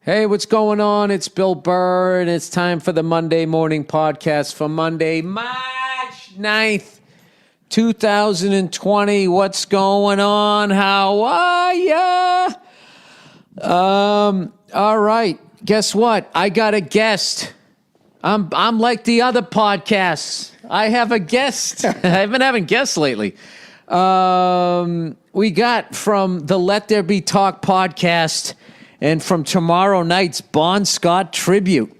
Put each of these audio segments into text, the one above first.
Hey, what's going on? It's Bill Burr, and it's time for the Monday Morning Podcast for Monday, March 9th, 2020. What's going on? How are ya? All right. Guess what? I got a guest. I'm like the other podcasts. I have a guest. I've been having guests lately. We got from the Let There Be Talk podcast and from tomorrow night's Bon Scott tribute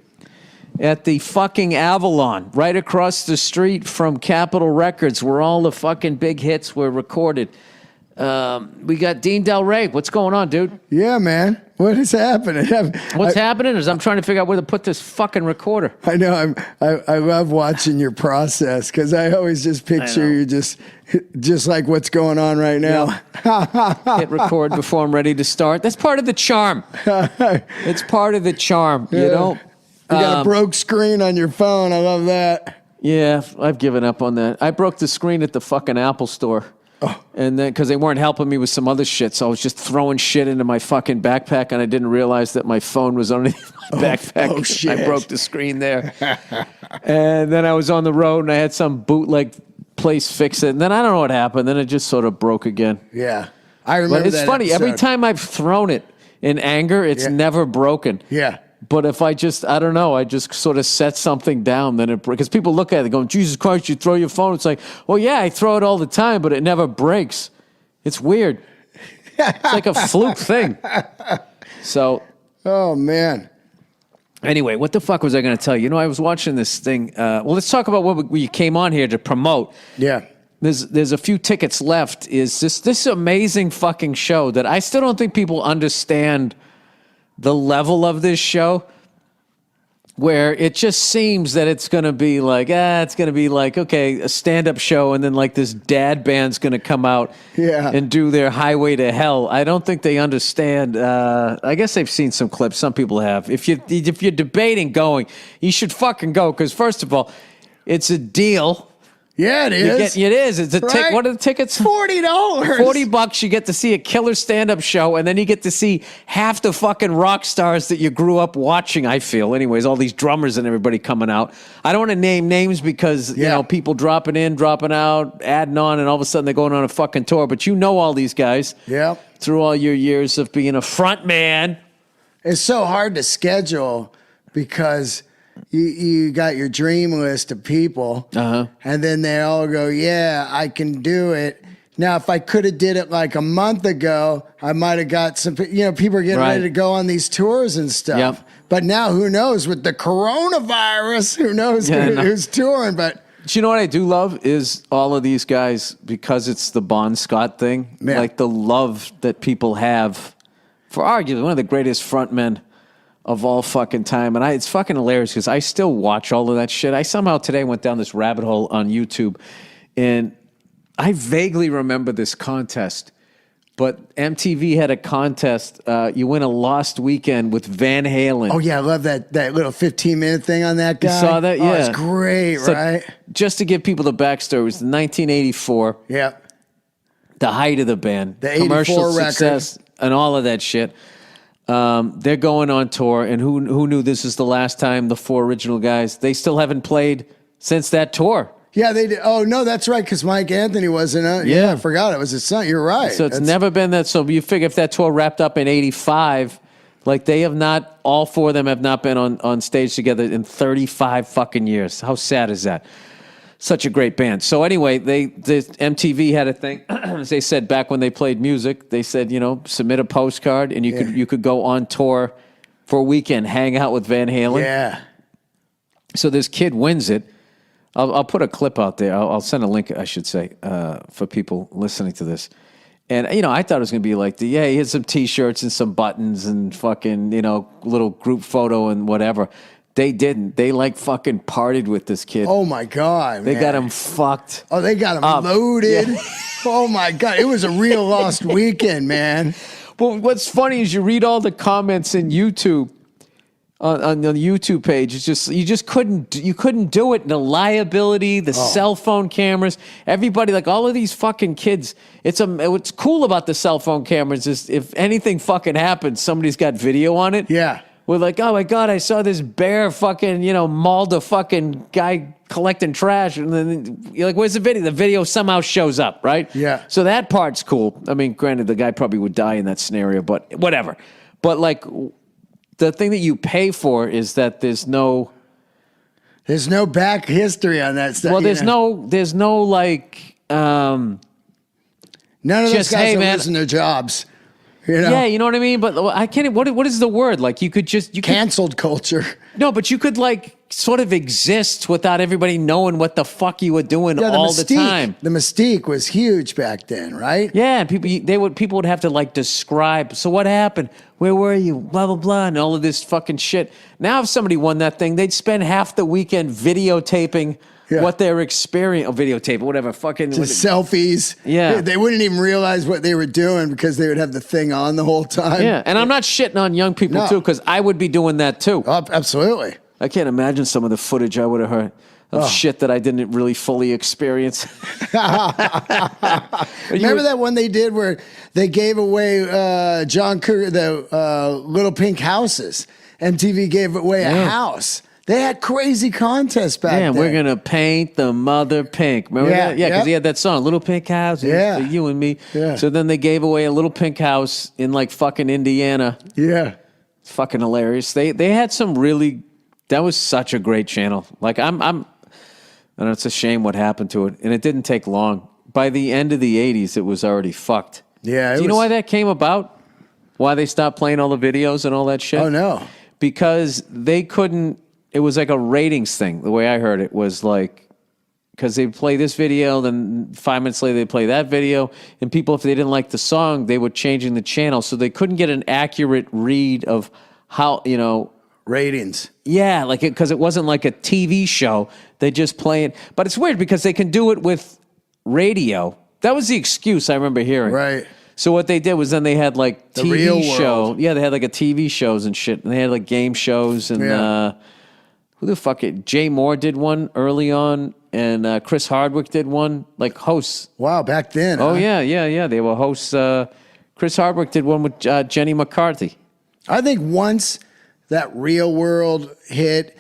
at the fucking Avalon, right across the street from Capitol Records, where all the fucking big hits were recorded. We got Dean Del Rey. What's going on, dude? Yeah, man. What is happening? What's happening is I'm trying to figure out where to put this fucking recorder. I know. I love watching your process because I always just picture you just like what's going on right now. Yeah. Hit record before I'm ready to start. That's part of the charm. It's part of the charm, you know? You got a broke screen on your phone. I love that. Yeah, I've given up on that. I broke the screen at the fucking Apple store. Oh. And then, because they weren't helping me with some other shit, so I was just throwing shit into my fucking backpack, and I didn't realize that my phone was underneath my backpack. Oh, shit. I broke the screen there. And then I was on the road, and I had some bootleg place fix it, and then I don't know what happened. Then it just sort of broke again. Yeah. I remember but it's that funny. episode. Every time I've thrown it in anger, it's never broken. Yeah. But if I don't know, I just sort of set something down, then it breaks. Because people look at it going, Jesus Christ, you throw your phone. It's like, well, yeah, I throw it all the time, but it never breaks. It's weird. It's like a fluke thing. So. Oh, man. Anyway, what the fuck was I going to tell you? You know, I was watching this thing. Well, let's talk about what we came on here to promote. Yeah. There's a few tickets left. Is this amazing fucking show that I still don't think people understand the level of this show, where it just seems that it's going to be like, okay, a stand-up show, and then like this dad band's going to come out and do their Highway to Hell. I don't think they understand. I guess they've seen some clips. Some people have. If you're debating going, you should fucking go, because first of all, it's a deal. Yeah, it is. It is. It's a ticket. What are the tickets? $40. $40. You get to see a killer stand-up show, and then you get to see half the fucking rock stars that you grew up watching. I feel, anyways, all these drummers and everybody coming out. I don't want to name names because you know, people dropping in, dropping out, adding on, and all of a sudden they're going on a fucking tour. But you know all these guys. Yeah. Through all your years of being a front man. It's so hard to schedule because you got your dream list of people, and then they all go, yeah, I can do it. Now, if I could have did it like a month ago, I might have got some, people are getting ready to go on these tours and stuff. Yep. But now who knows with the coronavirus, who knows who's touring, but. You know what I do love is all of these guys, because it's the Bon Scott thing, like the love that people have for arguably one of the greatest frontmen of all fucking time. And it's fucking hilarious because I still watch all of that shit. I somehow today went down this rabbit hole on YouTube, and I vaguely remember this contest, but MTV had a contest. You win a Lost Weekend with Van Halen. Oh, yeah, I love that little 15-minute thing on that guy. You saw that? Yeah. Oh, it's great, right? Just to give people the backstory, it was 1984. Yeah. The height of the band. The 84 commercial record. success and all of that shit. They're going on tour, and who knew this is the last time the four original guys, they still haven't played since that tour. Yeah, they did. Oh, no, that's right, because Mike Anthony wasn't on. Yeah, I forgot it was his son. You're right. So it's never been that. So you figure if that tour wrapped up in 85, like they have not, all four of them have not been on stage together in 35 fucking years. How sad is that? Such a great band. So anyway, the MTV had a thing. As they said back when they played music, they said, submit a postcard and you could go on tour for a weekend, hang out with Van Halen. Yeah. So this kid wins it. I'll put a clip out there. I'll send a link, I should say, for people listening to this. And, I thought it was going to be like he had some T-shirts and some buttons and fucking, little group photo and whatever. They didn't. They fucking partied with this kid. Oh my God, They got him fucked. Oh, they got him loaded. Yeah. Oh my God. It was a real Lost Weekend, man. Well, what's funny is you read all the comments in YouTube, on the YouTube page. It's just, you couldn't do it. The liability, the cell phone cameras, everybody, all of these fucking kids. What's cool about the cell phone cameras is if anything fucking happens, somebody's got video on it. Yeah. We're like, oh my God, I saw this bear fucking, mauled a fucking guy collecting trash. And then you're like, where's the video? The video somehow shows up, right? Yeah. So that part's cool. I mean, granted, the guy probably would die in that scenario, but whatever. But like, the thing that you pay for is that there's no back history on that stuff. Well, there's no like, none of those guys are losing their jobs. Yeah, you know what I mean? But I can't, what is the word? Like you could canceled culture. No, but you could like sort of exist without everybody knowing what the fuck you were doing all the time. The mystique was huge back then, right? Yeah, and people would have to like describe, so what happened? Where were you? Blah, blah, blah, and all of this fucking shit. Now if somebody won that thing, they'd spend half the weekend videotaping what their experience, or videotape, or whatever, fucking. Just selfies. Yeah. They wouldn't even realize what they were doing because they would have the thing on the whole time. Yeah, and I'm not shitting on young people too, because I would be doing that too. Oh, absolutely. I can't imagine some of the footage I would have heard of shit that I didn't really fully experience. Remember that one they did where they gave away John Cougar, the Little Pink houses? MTV gave away a house. They had crazy contests back then. Yeah, we're going to paint the mother pink. Remember that? Yeah, because he had that song, Little Pink House, for you and me. Yeah. So then they gave away a little pink house in like fucking Indiana. Yeah. It's fucking hilarious. They had some really, that was such a great channel. Like I know it's a shame what happened to it. And it didn't take long. By the end of the 80s, it was already fucked. Yeah. Do you know why that came about? Why they stopped playing all the videos and all that shit? Oh, no. Because they couldn't, it was like a ratings thing. The way I heard it was like, because they play this video, then 5 minutes later they play that video, and people, if they didn't like the song, they were changing the channel, so they couldn't get an accurate read of how, ratings. Yeah, like because it wasn't like a TV show. They just play it, but it's weird because they can do it with radio. That was the excuse I remember hearing. Right. So what they did was then they had like The TV real show. world. Yeah, they had like a TV shows and shit, and they had like game shows and. Who the fuck it? Jay Moore did one early on, and Chris Hardwick did one, like hosts. Wow, back then. Oh, yeah. They were hosts. Chris Hardwick did one with Jenny McCarthy. I think once that Real World hit,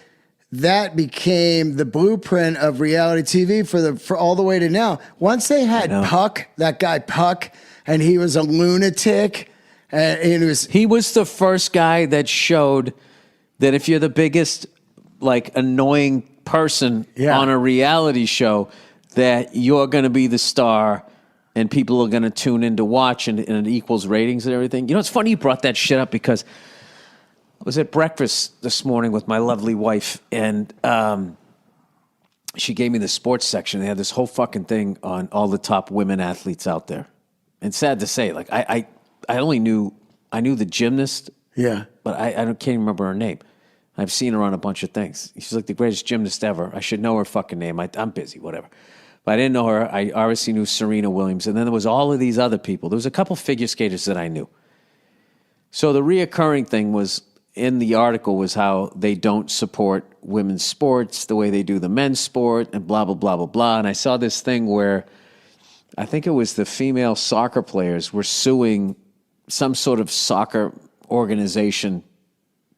that became the blueprint of reality TV for all the way to now. Once they had Puck, that guy Puck, and he was a lunatic, and he was the first guy that showed that if you're the biggest like annoying person on a reality show, that you're going to be the star and people are going to tune in to watch and it equals ratings and everything. It's funny you brought that shit up because I was at breakfast this morning with my lovely wife and she gave me the sports section. They had this whole fucking thing on all the top women athletes out there. And sad to say, like I knew the gymnast. Yeah. But I can't even remember her name. I've seen her on a bunch of things. She's like the greatest gymnast ever. I should know her fucking name. I'm busy, whatever. But I didn't know her. I obviously knew Serena Williams. And then there was all of these other people. There was a couple figure skaters that I knew. So the reoccurring thing was in the article was how they don't support women's sports the way they do the men's sport and blah, blah, blah, blah, blah. And I saw this thing where I think it was the female soccer players were suing some sort of soccer organization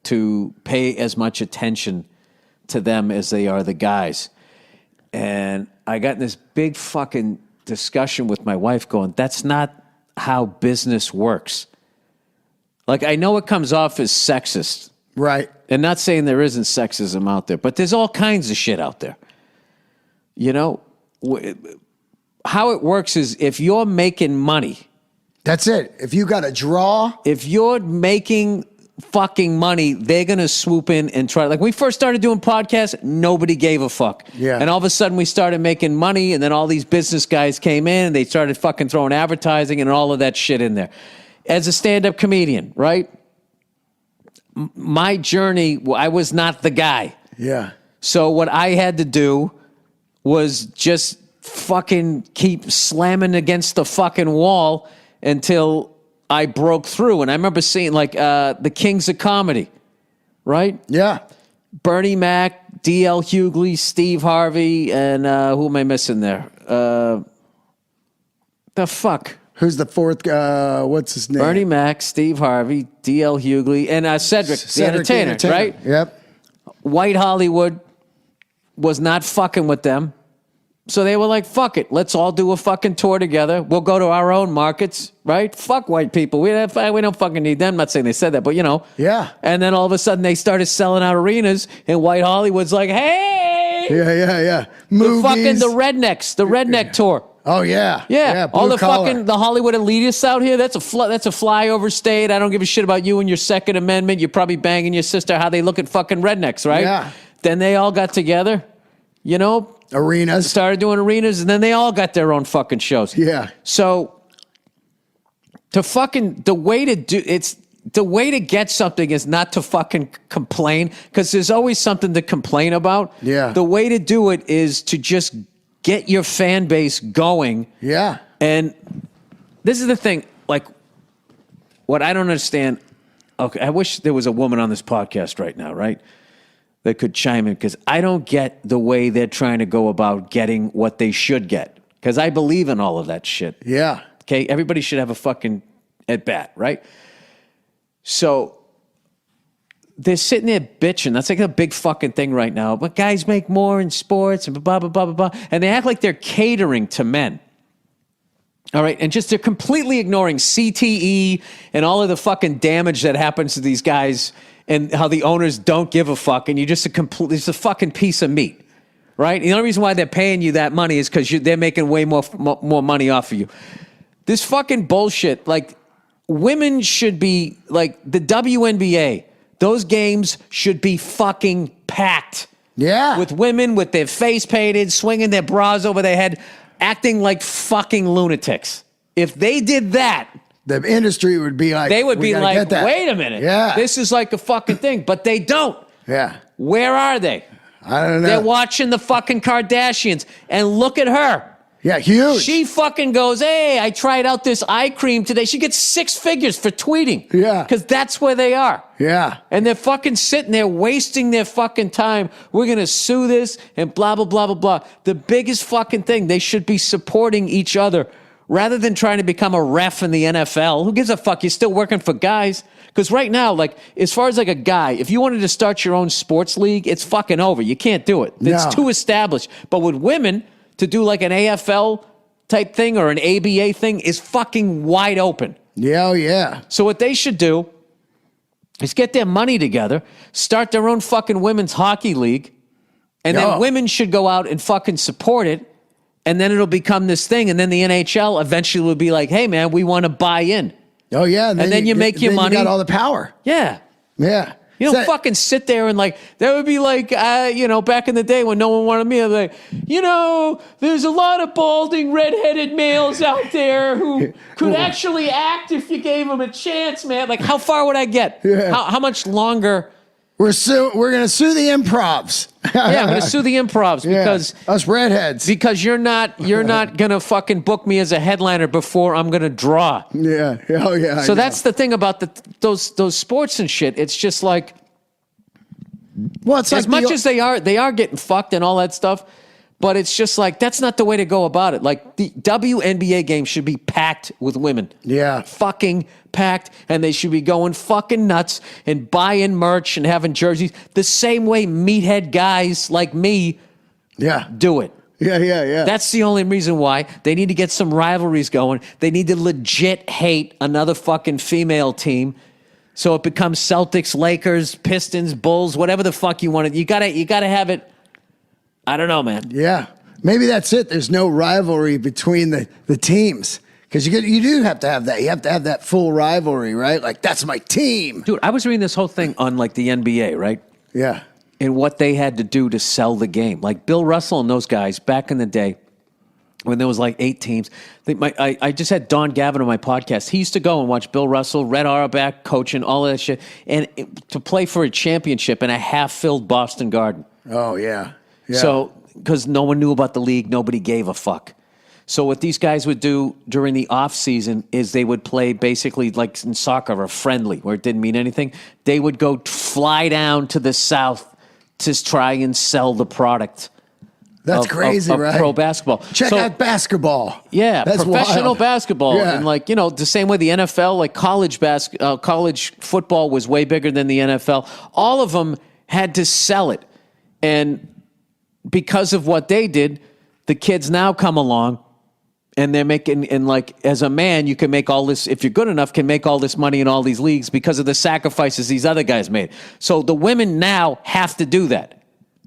to pay as much attention to them as they are the guys. And I got in this big fucking discussion with my wife going, that's not how business works. Like, I know it comes off as sexist. Right. And not saying there isn't sexism out there, but there's all kinds of shit out there. How it works is if you're making money. That's it. If you got a draw. If you're making fucking money, they're going to swoop in and try. Like when we first started doing podcasts, nobody gave a fuck. Yeah. And all of a sudden we started making money and then all these business guys came in and they started fucking throwing advertising and all of that shit in there. As a stand-up comedian, right? My journey, I was not the guy. Yeah. So what I had to do was just fucking keep slamming against the fucking wall until I broke through. And I remember seeing like the Kings of Comedy, right? Yeah. Bernie Mac, D.L. Hughley, Steve Harvey, and who am I missing there? The fuck? Who's the fourth? What's his name? Bernie Mac, Steve Harvey, D.L. Hughley, and Cedric the Entertainer, right? Yep. White Hollywood was not fucking with them. So they were like, fuck it. Let's all do a fucking tour together. We'll go to our own markets, right? Fuck white people. We don't fucking need them. I'm not saying they said that, but Yeah. And then all of a sudden they started selling out arenas, and White Hollywood's like, hey. Yeah. Movies. The redneck tour. Oh, yeah. Yeah. All the collar. fucking, the Hollywood elitists out here, that's a flyover state. I don't give a shit about you and your Second Amendment. You're probably banging your sister, how they look at fucking rednecks, right? Yeah. Then they all got together, Arenas. started doing arenas, and then they all got their own fucking shows. Yeah. So the way to get something is not to fucking complain, because there's always something to complain about. Yeah. The way to do it is to just get your fan base going. Yeah. And this is the thing, like, what I don't understand. Okay, I wish there was a woman on this podcast right now, right? That could chime in, because I don't get the way they're trying to go about getting what they should get. Because I believe in all of that shit. Yeah. Okay, everybody should have a fucking at bat, right? So they're sitting there bitching. That's like a big fucking thing right now. But guys make more in sports and blah, blah, blah, blah, blah. And they act like they're catering to men. All right, and just they're completely ignoring CTE and all of the fucking damage that happens to these guys, and how the owners don't give a fuck, and you're just it's a fucking piece of meat, right? The only reason why they're paying you that money is because they're making way more money off of you. This fucking bullshit, like, women should be, like, the WNBA, those games should be fucking packed. Yeah. With women with their face painted, swinging their bras over their head, acting like fucking lunatics. If they did that, the industry would be like, they would be like, wait a minute. Yeah. This is like a fucking thing. But they don't. Yeah. Where are they? I don't know. They're watching the fucking Kardashians. And look at her. Yeah, huge. She fucking goes, hey, I tried out this eye cream today. She gets 6 figures for tweeting. Yeah. Because that's where they are. Yeah. And they're fucking sitting there wasting their fucking time. We're going to sue this and blah, blah, blah, blah, blah. The biggest fucking thing, they should be supporting each other rather than trying to become a ref in the NFL. Who gives a fuck? You're still working for guys. Because right now, like, as far as like a guy, if you wanted to start your own sports league, it's fucking over. You can't do it. It's No. too established. But with women, to do like an AFL type thing or an ABA thing is fucking wide open. Yeah, oh yeah. So what they should do is get their money together, start their own fucking women's hockey league, and then women should go out and fucking support it, and then it'll become this thing, and then the NHL eventually will be like, hey, man, we want to buy in. Oh, yeah. And then you make your money. You got all the power. Yeah. Yeah. You don't fucking sit there and like, that would be like, back in the day when no one wanted me, I'd be like, there's a lot of balding, redheaded males out there who could actually act if you gave them a chance, man. Like, how far would I get? Yeah. How much longer? We're going to sue the improvs. Yeah, I'm going to sue the improvs because us redheads. Because you're not going to fucking book me as a headliner before I'm going to draw. Yeah. Oh yeah. So that's the thing about those sports and shit. It's just like, well, it's as like much as they are getting fucked and all that stuff, but it's just like, that's not the way to go about it. Like, the WNBA game should be packed with women. Yeah. Fucking packed, and they should be going fucking nuts and buying merch and having jerseys the same way meathead guys like me do it. Yeah. That's the only reason why. They need to get some rivalries going. They need to legit hate another fucking female team. So it becomes Celtics, Lakers, Pistons, Bulls, whatever the fuck you want. You gotta have it. I don't know, man. Yeah. Maybe that's it. There's no rivalry between the teams. Because you do have to have that. You have to have that full rivalry, right? Like, that's my team. Dude, I was reading this whole thing on like the NBA, right? Yeah. And what they had to do to sell the game. Like Bill Russell and those guys back in the day, when there was like 8 teams. I just had Don Gavin on my podcast. He used to go and watch Bill Russell, Red Auerbach coaching, all that shit, and to play for a championship in a half-filled Boston Garden. Oh, yeah. So, because no one knew about the league, nobody gave a fuck. So what these guys would do during the off season is they would play basically like in soccer, a friendly, where it didn't mean anything. They would go fly down to the south to try and sell the product That's crazy, of right? pro basketball. Check out basketball. Yeah, That's professional wild. basketball. Yeah. And like, the same way the NFL, like college football was way bigger than the NFL. All of them had to sell it. And because of what they did, the kids now come along and they're making, and like as a man, you can make all this, if you're good enough, can make all this money in all these leagues because of the sacrifices these other guys made. So the women now have to do that.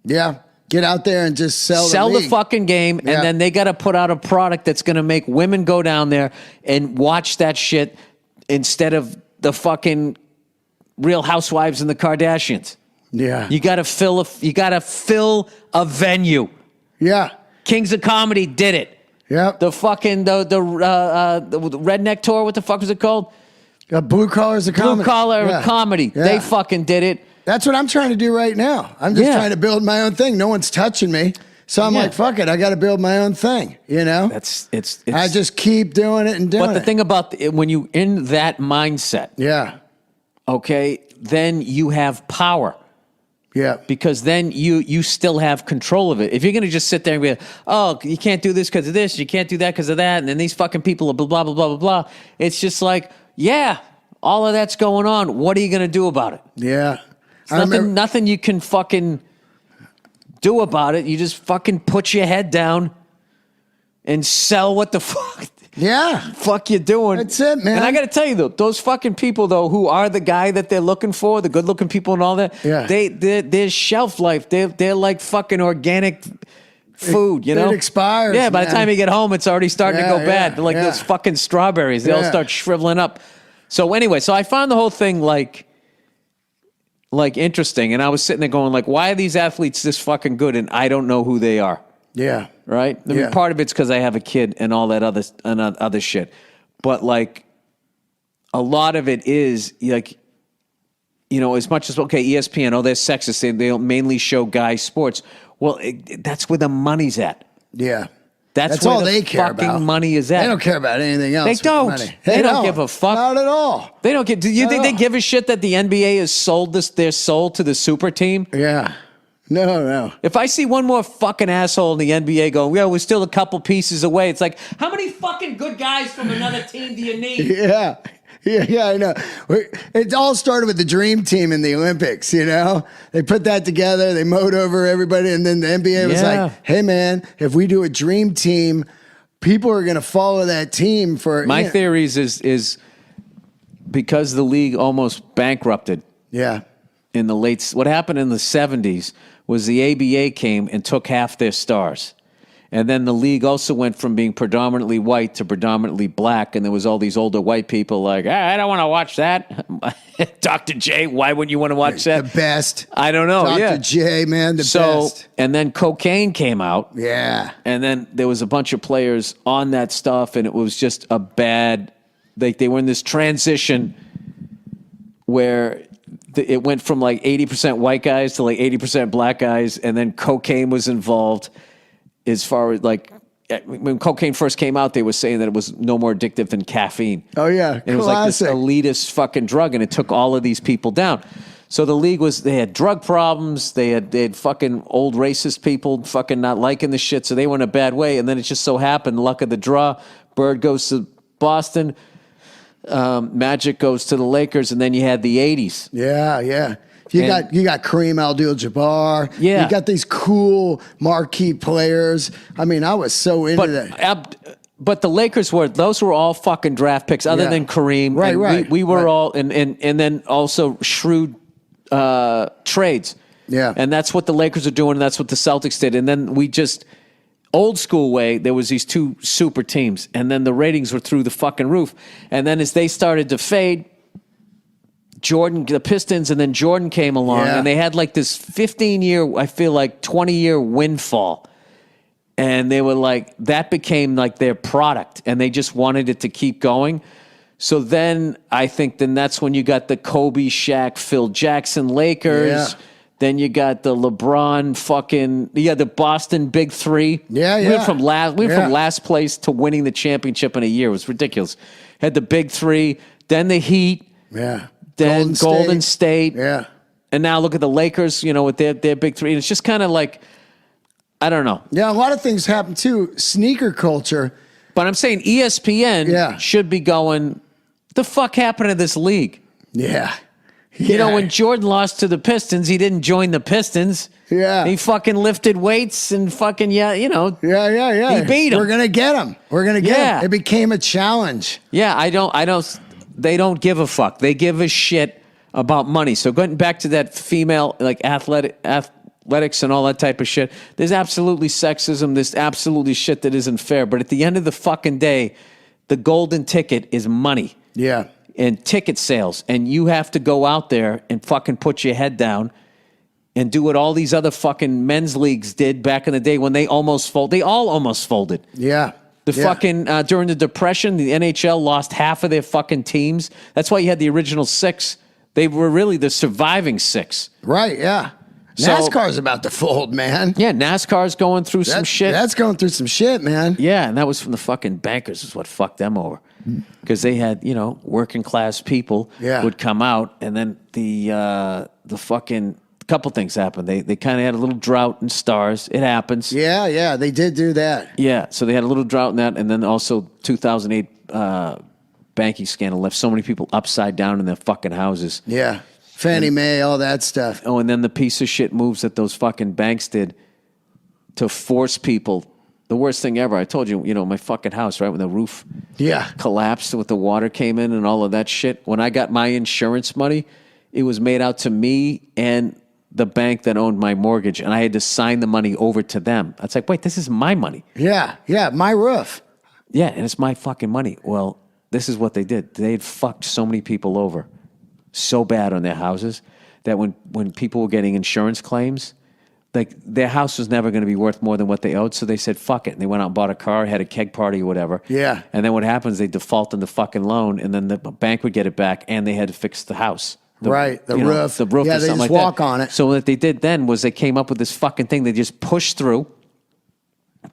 Yeah. Get out there and just sell the fucking game, Yeah. and then they got to put out a product that's going to make women go down there and watch that shit instead of the fucking Real Housewives and the Kardashians. Yeah. You got to fill a venue. Yeah. Kings of Comedy did it. Yep. The fucking the redneck tour. What the fuck was it called? Blue Collars of Comedy. Blue Collar Comedy. Yeah. They fucking did it. That's what I'm trying to do right now. I'm just trying to build my own thing. No one's touching me. So I'm like, fuck it. I got to build my own thing, It's I just keep doing it and doing it. But the thing about when you in that mindset, okay, then you have power. Yeah. Because then you still have control of it. If you're going to just sit there and be like, oh, you can't do this because of this, you can't do that because of that, and then these fucking people are blah, blah, blah, blah, blah, blah. It's just like, all of that's going on. What are you going to do about it? Yeah. Nothing you can fucking do about it. You just fucking put your head down and sell what the fuck you're doing. That's it, man. And I got to tell you, though, those fucking people, though, who are the guy that they're looking for, the good-looking people and all that, their shelf life, they're like fucking organic food, It expires, Yeah, by the time you get home, it's already starting to go bad. They're like yeah. those fucking strawberries. They all start shriveling up. So anyway, I found the whole thing like interesting, and I was sitting there going like, why are these athletes this fucking good and I don't know who they are? Yeah. Right? I mean, part of it's because I have a kid and all that other shit. But like a lot of it is like, as much as, okay, ESPN, they're sexist. They mainly show guy sports. Well, that's where the money's at. Yeah. That's all where they the care fucking about. money is at. They don't care about anything else. They don't. Money. They don't give a fuck. Not at all. They don't get. Do you think they give a shit that the NBA has sold their soul to the super team? Yeah. No. If I see one more fucking asshole in the NBA going, we're still a couple pieces away. It's like, how many fucking good guys from another team do you need? Yeah. Yeah, I know. It all started with the Dream Team in the Olympics, They put that together, they mowed over everybody, and then the NBA was like, hey, man, if we do a Dream Team, people are going to follow that team for... My theories is because the league almost bankrupted in the late... What happened in the 70s was the ABA came and took half their stars. And then the league also went from being predominantly white to predominantly black, and there was all these older white people like, I don't want to watch that. Dr. J, why wouldn't you want to watch that? The best. I don't know, Dr. J, man, the best. And then cocaine came out. Yeah. And then there was a bunch of players on that stuff, and it was just a bad... They were in this transition where... It went from like 80% white guys to like 80% black guys, and then cocaine was involved. As far as like when cocaine first came out, they were saying that it was no more addictive than caffeine. Oh yeah, and it was like this elitist fucking drug, and it took all of these people down. So the league they had drug problems. They had fucking old racist people fucking not liking the shit, so they were in a bad way. And then it just so happened, luck of the draw, Bird goes to Boston. Magic goes to the Lakers, and then you had the 80s. Yeah. You got Kareem Abdul-Jabbar. Yeah. You got these cool marquee players. I mean, I was so into that. But the Lakers those were all fucking draft picks, other than Kareem. Right. We were all, and then also shrewd trades. Yeah. And that's what the Lakers are doing, and that's what the Celtics did. And then we just... Old school way, there was these two super teams, and then the ratings were through the fucking roof. And then as they started to fade, the Pistons, and then Jordan came along, and they had like this 15-year, I feel like 20-year windfall. And they were like, that became like their product, and they just wanted it to keep going. So then I think that's when you got the Kobe, Shaq, Phil Jackson Lakers. Yeah. Then you got the LeBron the Boston Big Three. Yeah. We went from last place to winning the championship in a year. It was ridiculous. Had the Big Three, then the Heat. Yeah. Then Golden State. Yeah. And now look at the Lakers, with their Big Three. And it's just kind of like, I don't know. Yeah, a lot of things happen too. Sneaker culture. But I'm saying ESPN should be going, the fuck happened to this league? Yeah. You know, when Jordan lost to the Pistons, he didn't join the Pistons. Yeah. He fucking lifted weights and fucking, Yeah. He beat him. We're going to get him. We're going to get him. It became a challenge. Yeah, they don't give a fuck. They give a shit about money. So going back to that female, like athletics and all that type of shit, there's absolutely sexism. There's absolutely shit that isn't fair. But at the end of the fucking day, the golden ticket is money. Yeah. And ticket sales, and you have to go out there and fucking put your head down and do what all these other fucking men's leagues did back in the day when they almost folded. They all almost folded. Yeah. Fucking during the Depression, the NHL lost half of their fucking teams. That's why you had the original 6. They were really the surviving 6. Right, yeah. So, NASCAR's about to fold, man. Yeah, NASCAR's going through some shit. That's going through some shit, man. Yeah, and that was from the fucking bankers is what fucked them over. Because they had, working class people would come out, and then the fucking couple things happened. They kind of had a little drought in stars. It happens. Yeah, they did do that. Yeah, so they had a little drought in that, and then also 2008 banking scandal left so many people upside down in their fucking houses. Yeah, Fannie Mae, all that stuff. Oh, and then the piece of shit moves that those fucking banks did to force people. The worst thing ever. I told you, my fucking house, right, when the roof collapsed, with the water came in and all of that shit. When I got my insurance money, it was made out to me and the bank that owned my mortgage, and I had to sign the money over to them. It's like, wait, this is my money. Yeah, my roof. Yeah, and it's my fucking money. Well, this is what they did. They had fucked so many people over so bad on their houses that when people were getting insurance claims, like their house was never going to be worth more than what they owed. So they said, fuck it. And they went out and bought a car, had a keg party or whatever. Yeah. And then what happens, they default on the fucking loan, and then the bank would get it back, and they had to fix the house. The roof. The roof Yeah, or something they just like walk that. on it. So what they did then was they came up with this fucking thing. They just pushed through.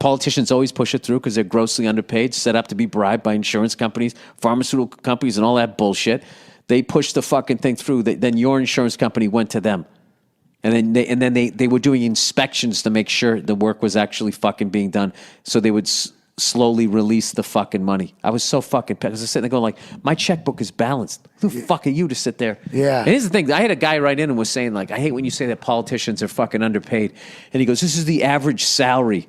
Politicians always push it through because they're grossly underpaid, set up to be bribed by insurance companies, pharmaceutical companies, and all that bullshit. They pushed the fucking thing through. Then your insurance company went to them. And then they were doing inspections to make sure the work was actually fucking being done. So they would slowly release the fucking money. I was so fucking pissed. I was sitting there going like, my checkbook is balanced. Who the fuck are you to sit there? Yeah. And here's the thing. I had a guy write in and was saying like, I hate when you say that politicians are fucking underpaid. And he goes, this is the average salary,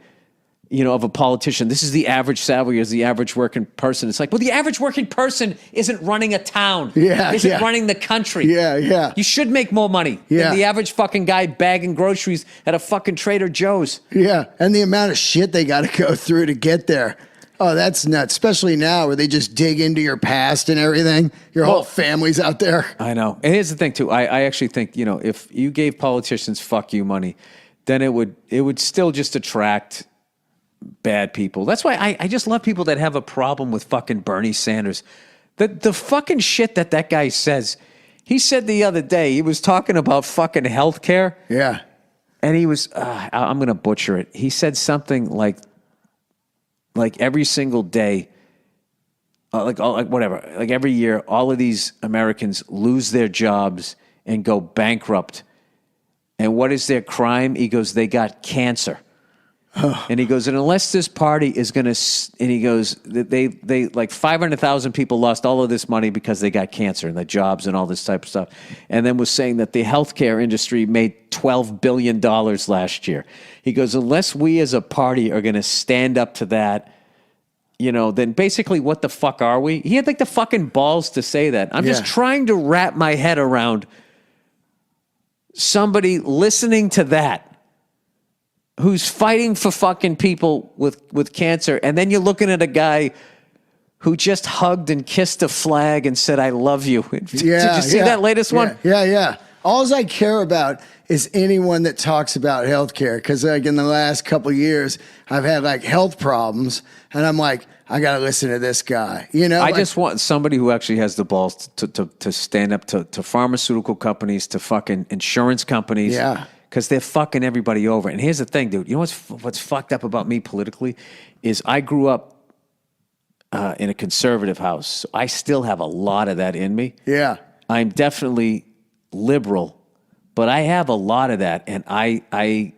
of a politician. This is the average salary as the average working person. It's like, well, the average working person isn't running a town. Isn't running the country. Yeah. You should make more money than the average fucking guy bagging groceries at a fucking Trader Joe's. Yeah, and the amount of shit they got to go through to get there. Oh, that's nuts. Especially now where they just dig into your past and everything. Your whole family's out there. I know. And here's the thing, too. I actually think, if you gave politicians fuck you money, then it would still just attract bad people. That's why I just love people that have a problem with fucking Bernie Sanders. The fucking shit that guy says. He said the other day, he was talking about fucking healthcare. Yeah. And he was, I'm going to butcher it. He said something like every single day, like every year, all of these Americans lose their jobs and go bankrupt. And what is their crime? He goes, they got cancer. And he goes, and unless this party is going to, and he goes, they like 500,000 people lost all of this money because they got cancer and the jobs and all this type of stuff. And then was saying that the healthcare industry made $12 billion last year. He goes, unless we as a party are going to stand up to that, then basically what the fuck are we? He had like the fucking balls to say that. I'm just trying to wrap my head around somebody listening to that, who's fighting for fucking people with cancer, and then you're looking at a guy who just hugged and kissed a flag and said, I love you. Did you see that latest one? Yeah. All I care about is anyone that talks about healthcare, because like in the last couple of years, I've had like health problems, and I'm like, I got to listen to this guy. I just want somebody who actually has the balls to stand up to pharmaceutical companies, to fucking insurance companies. Yeah. Because they're fucking everybody over. And here's the thing, dude. You know what's fucked up about me politically is I grew up in a conservative house. So I still have a lot of that in me. Yeah. I'm definitely liberal, but I have a lot of that. And I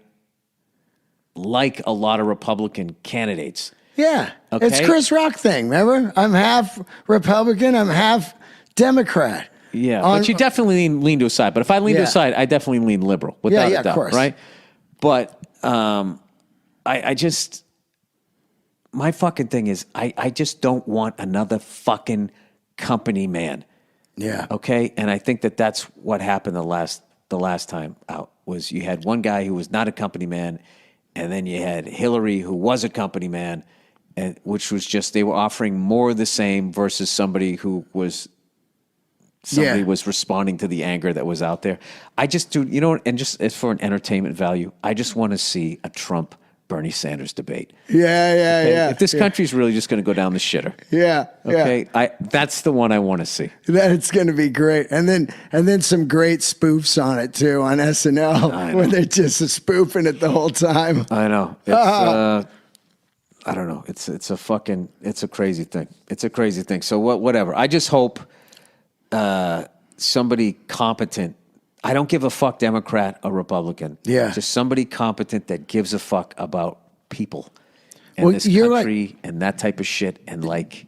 like a lot of Republican candidates. Yeah. Okay? It's Chris Rock thing, remember? I'm half Republican, I'm half Democrat. Yeah, but you definitely lean to a side. But if I lean to a side, I definitely lean liberal, without a doubt, of course. right? But I just, my fucking thing is, I just don't want another fucking company man. Yeah. Okay, and I think that's what happened the last time out was you had one guy who was not a company man, and then you had Hillary who was a company man, and which was just they were offering more of the same versus somebody who was. Somebody was responding to the anger that was out there. I just do, and just as for an entertainment value, I just want to see a Trump Bernie Sanders debate. Yeah. If this country's really just going to go down the shitter. Yeah. Okay. That's the one I want to see. That's going to be great. And then some great spoofs on it too on SNL where they're just spoofing it the whole time. I know. It's, I don't know. It's a crazy thing. It's a crazy thing. So whatever. I just hope somebody competent. I don't give a fuck Democrat or Republican. Yeah. Just somebody competent that gives a fuck about people and this country and that type of shit. And like,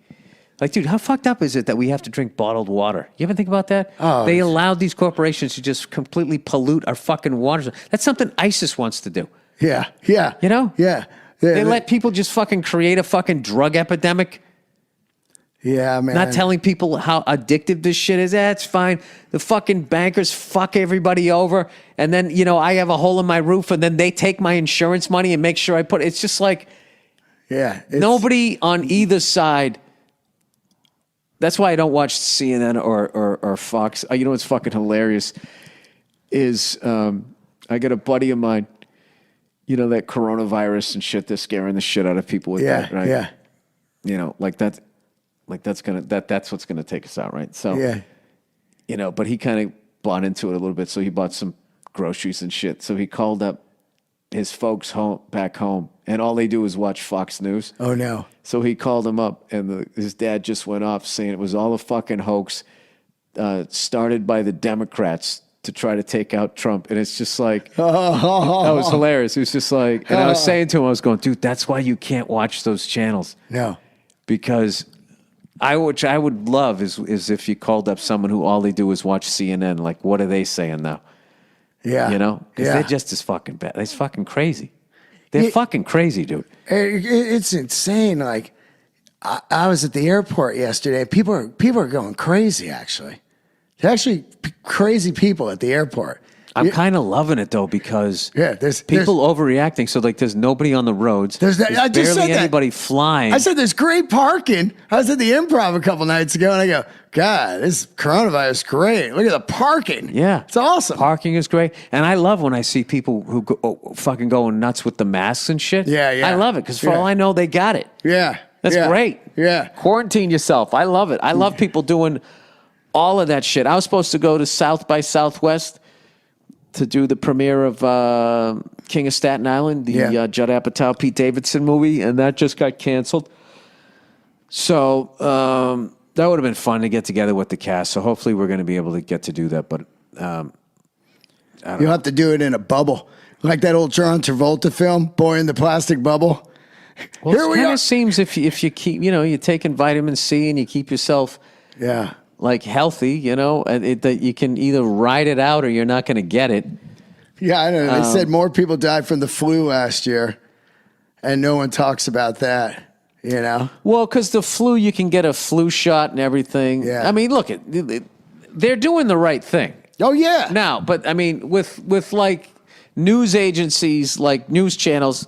dude, how fucked up is it that we have to drink bottled water? You ever think about that? Oh, they allowed these corporations to just completely pollute our fucking waters. That's something ISIS wants to do. Yeah. You know? Yeah. They let people just fucking create a fucking drug epidemic. Yeah, man. Not telling people how addictive this shit is. That's fine. The fucking bankers fuck everybody over. And then, I have a hole in my roof and then they take my insurance money and make sure I put it. It's just like, nobody on either side. That's why I don't watch CNN or Fox. You know what's fucking hilarious is I got a buddy of mine, that coronavirus and shit, they're scaring the shit out of people with that, right? Yeah. That's what's gonna take us out, right? So but he kind of bought into it a little bit, so he bought some groceries and shit. So he called up his folks back home, and all they do is watch Fox News. Oh no! So he called him up, and his dad just went off saying it was all a fucking hoax, started by the Democrats to try to take out Trump, and it's just like that was hilarious. It was just like, and I was saying to him, I was going, dude, that's why you can't watch those channels. No. Because which I would love is if you called up someone who all they do is watch CNN. Like, what are they saying now? Yeah. Because they're just as fucking bad. They're fucking crazy. They're fucking crazy, dude. It's insane. Like, I was at the airport yesterday. People are going crazy, actually. They're actually crazy people at the airport. I'm kind of loving it though because there's people overreacting. So like, there's nobody on the roads. There's barely anybody flying. I said there's great parking. I was at the Improv a couple nights ago, and I go, God, this coronavirus is great. Look at the parking. Yeah, it's awesome. Parking is great, and I love when I see people who fucking going nuts with the masks and shit. Yeah. I love it because for all I know, they got it. Yeah, that's great. Yeah, quarantine yourself. I love it. I love people doing all of that shit. I was supposed to go to South by Southwest to do the premiere of King of Staten Island, the Judd Apatow, Pete Davidson movie, and that just got canceled. So that would have been fun to get together with the cast. So hopefully we're going to be able to get to do that. But you'll have to do it in a bubble, like that old John Travolta film, Boy in the Plastic Bubble. Well, it kind of seems if you keep, you're taking vitamin C and you keep yourself like healthy, that you can either ride it out or you're not going to get it. Yeah, I know. They said more people died from the flu last year, and no one talks about that, Well, because the flu, you can get a flu shot and everything. Yeah. I mean, look, they're doing the right thing. Oh, yeah. Now, but I mean, with like news agencies, like news channels,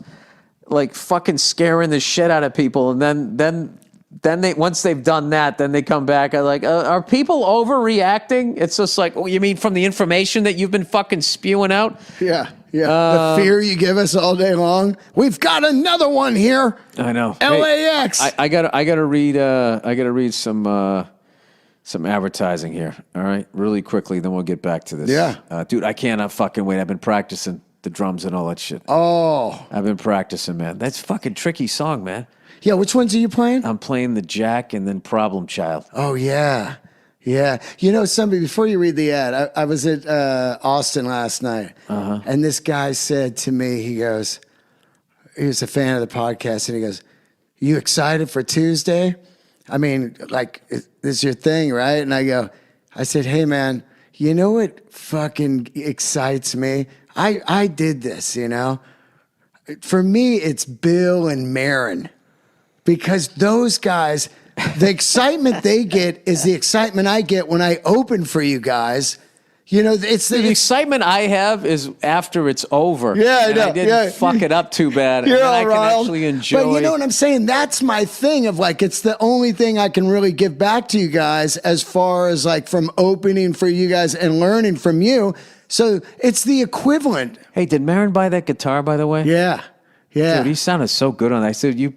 like fucking scaring the shit out of people, and then they once they've done that, then they come back. I'm like, are people overreacting? It's just like, you mean from the information that you've been fucking spewing out? Yeah. The fear you give us all day long. We've got another one here. I know. LAX. Hey, I gotta read some advertising here. All right, really quickly. Then we'll get back to this. Yeah. Dude, I cannot fucking wait. I've been practicing the drums and all that shit. Oh. I've been practicing, man. That's a fucking tricky song, man. Yeah, which ones are you playing? I'm playing the Jack and then Problem Child. Oh, yeah. Yeah. Somebody, before you read the ad, I was at Austin last night, and this guy said to me, he goes, he was a fan of the podcast, and he goes, "You excited for Tuesday? I mean, like, this is your thing, right?" And I said, "Hey, man, you know what fucking excites me? I did this, you know? For me, it's Bill and Marin, because those guys, the excitement they get is the excitement I get when I open for you guys. You know, it's The excitement I have is after it's over. Yeah, I and know, I didn't yeah. fuck it up too bad. You're and all I can riled. actually enjoy. But you know what I'm saying? That's my thing of like, it's the only thing I can really give back to you guys as far as like from opening for you guys and learning from you. So it's the equivalent. Hey, did Marin buy that guitar, by the way? Yeah. Yeah. Dude, he sounded so good on that. I said,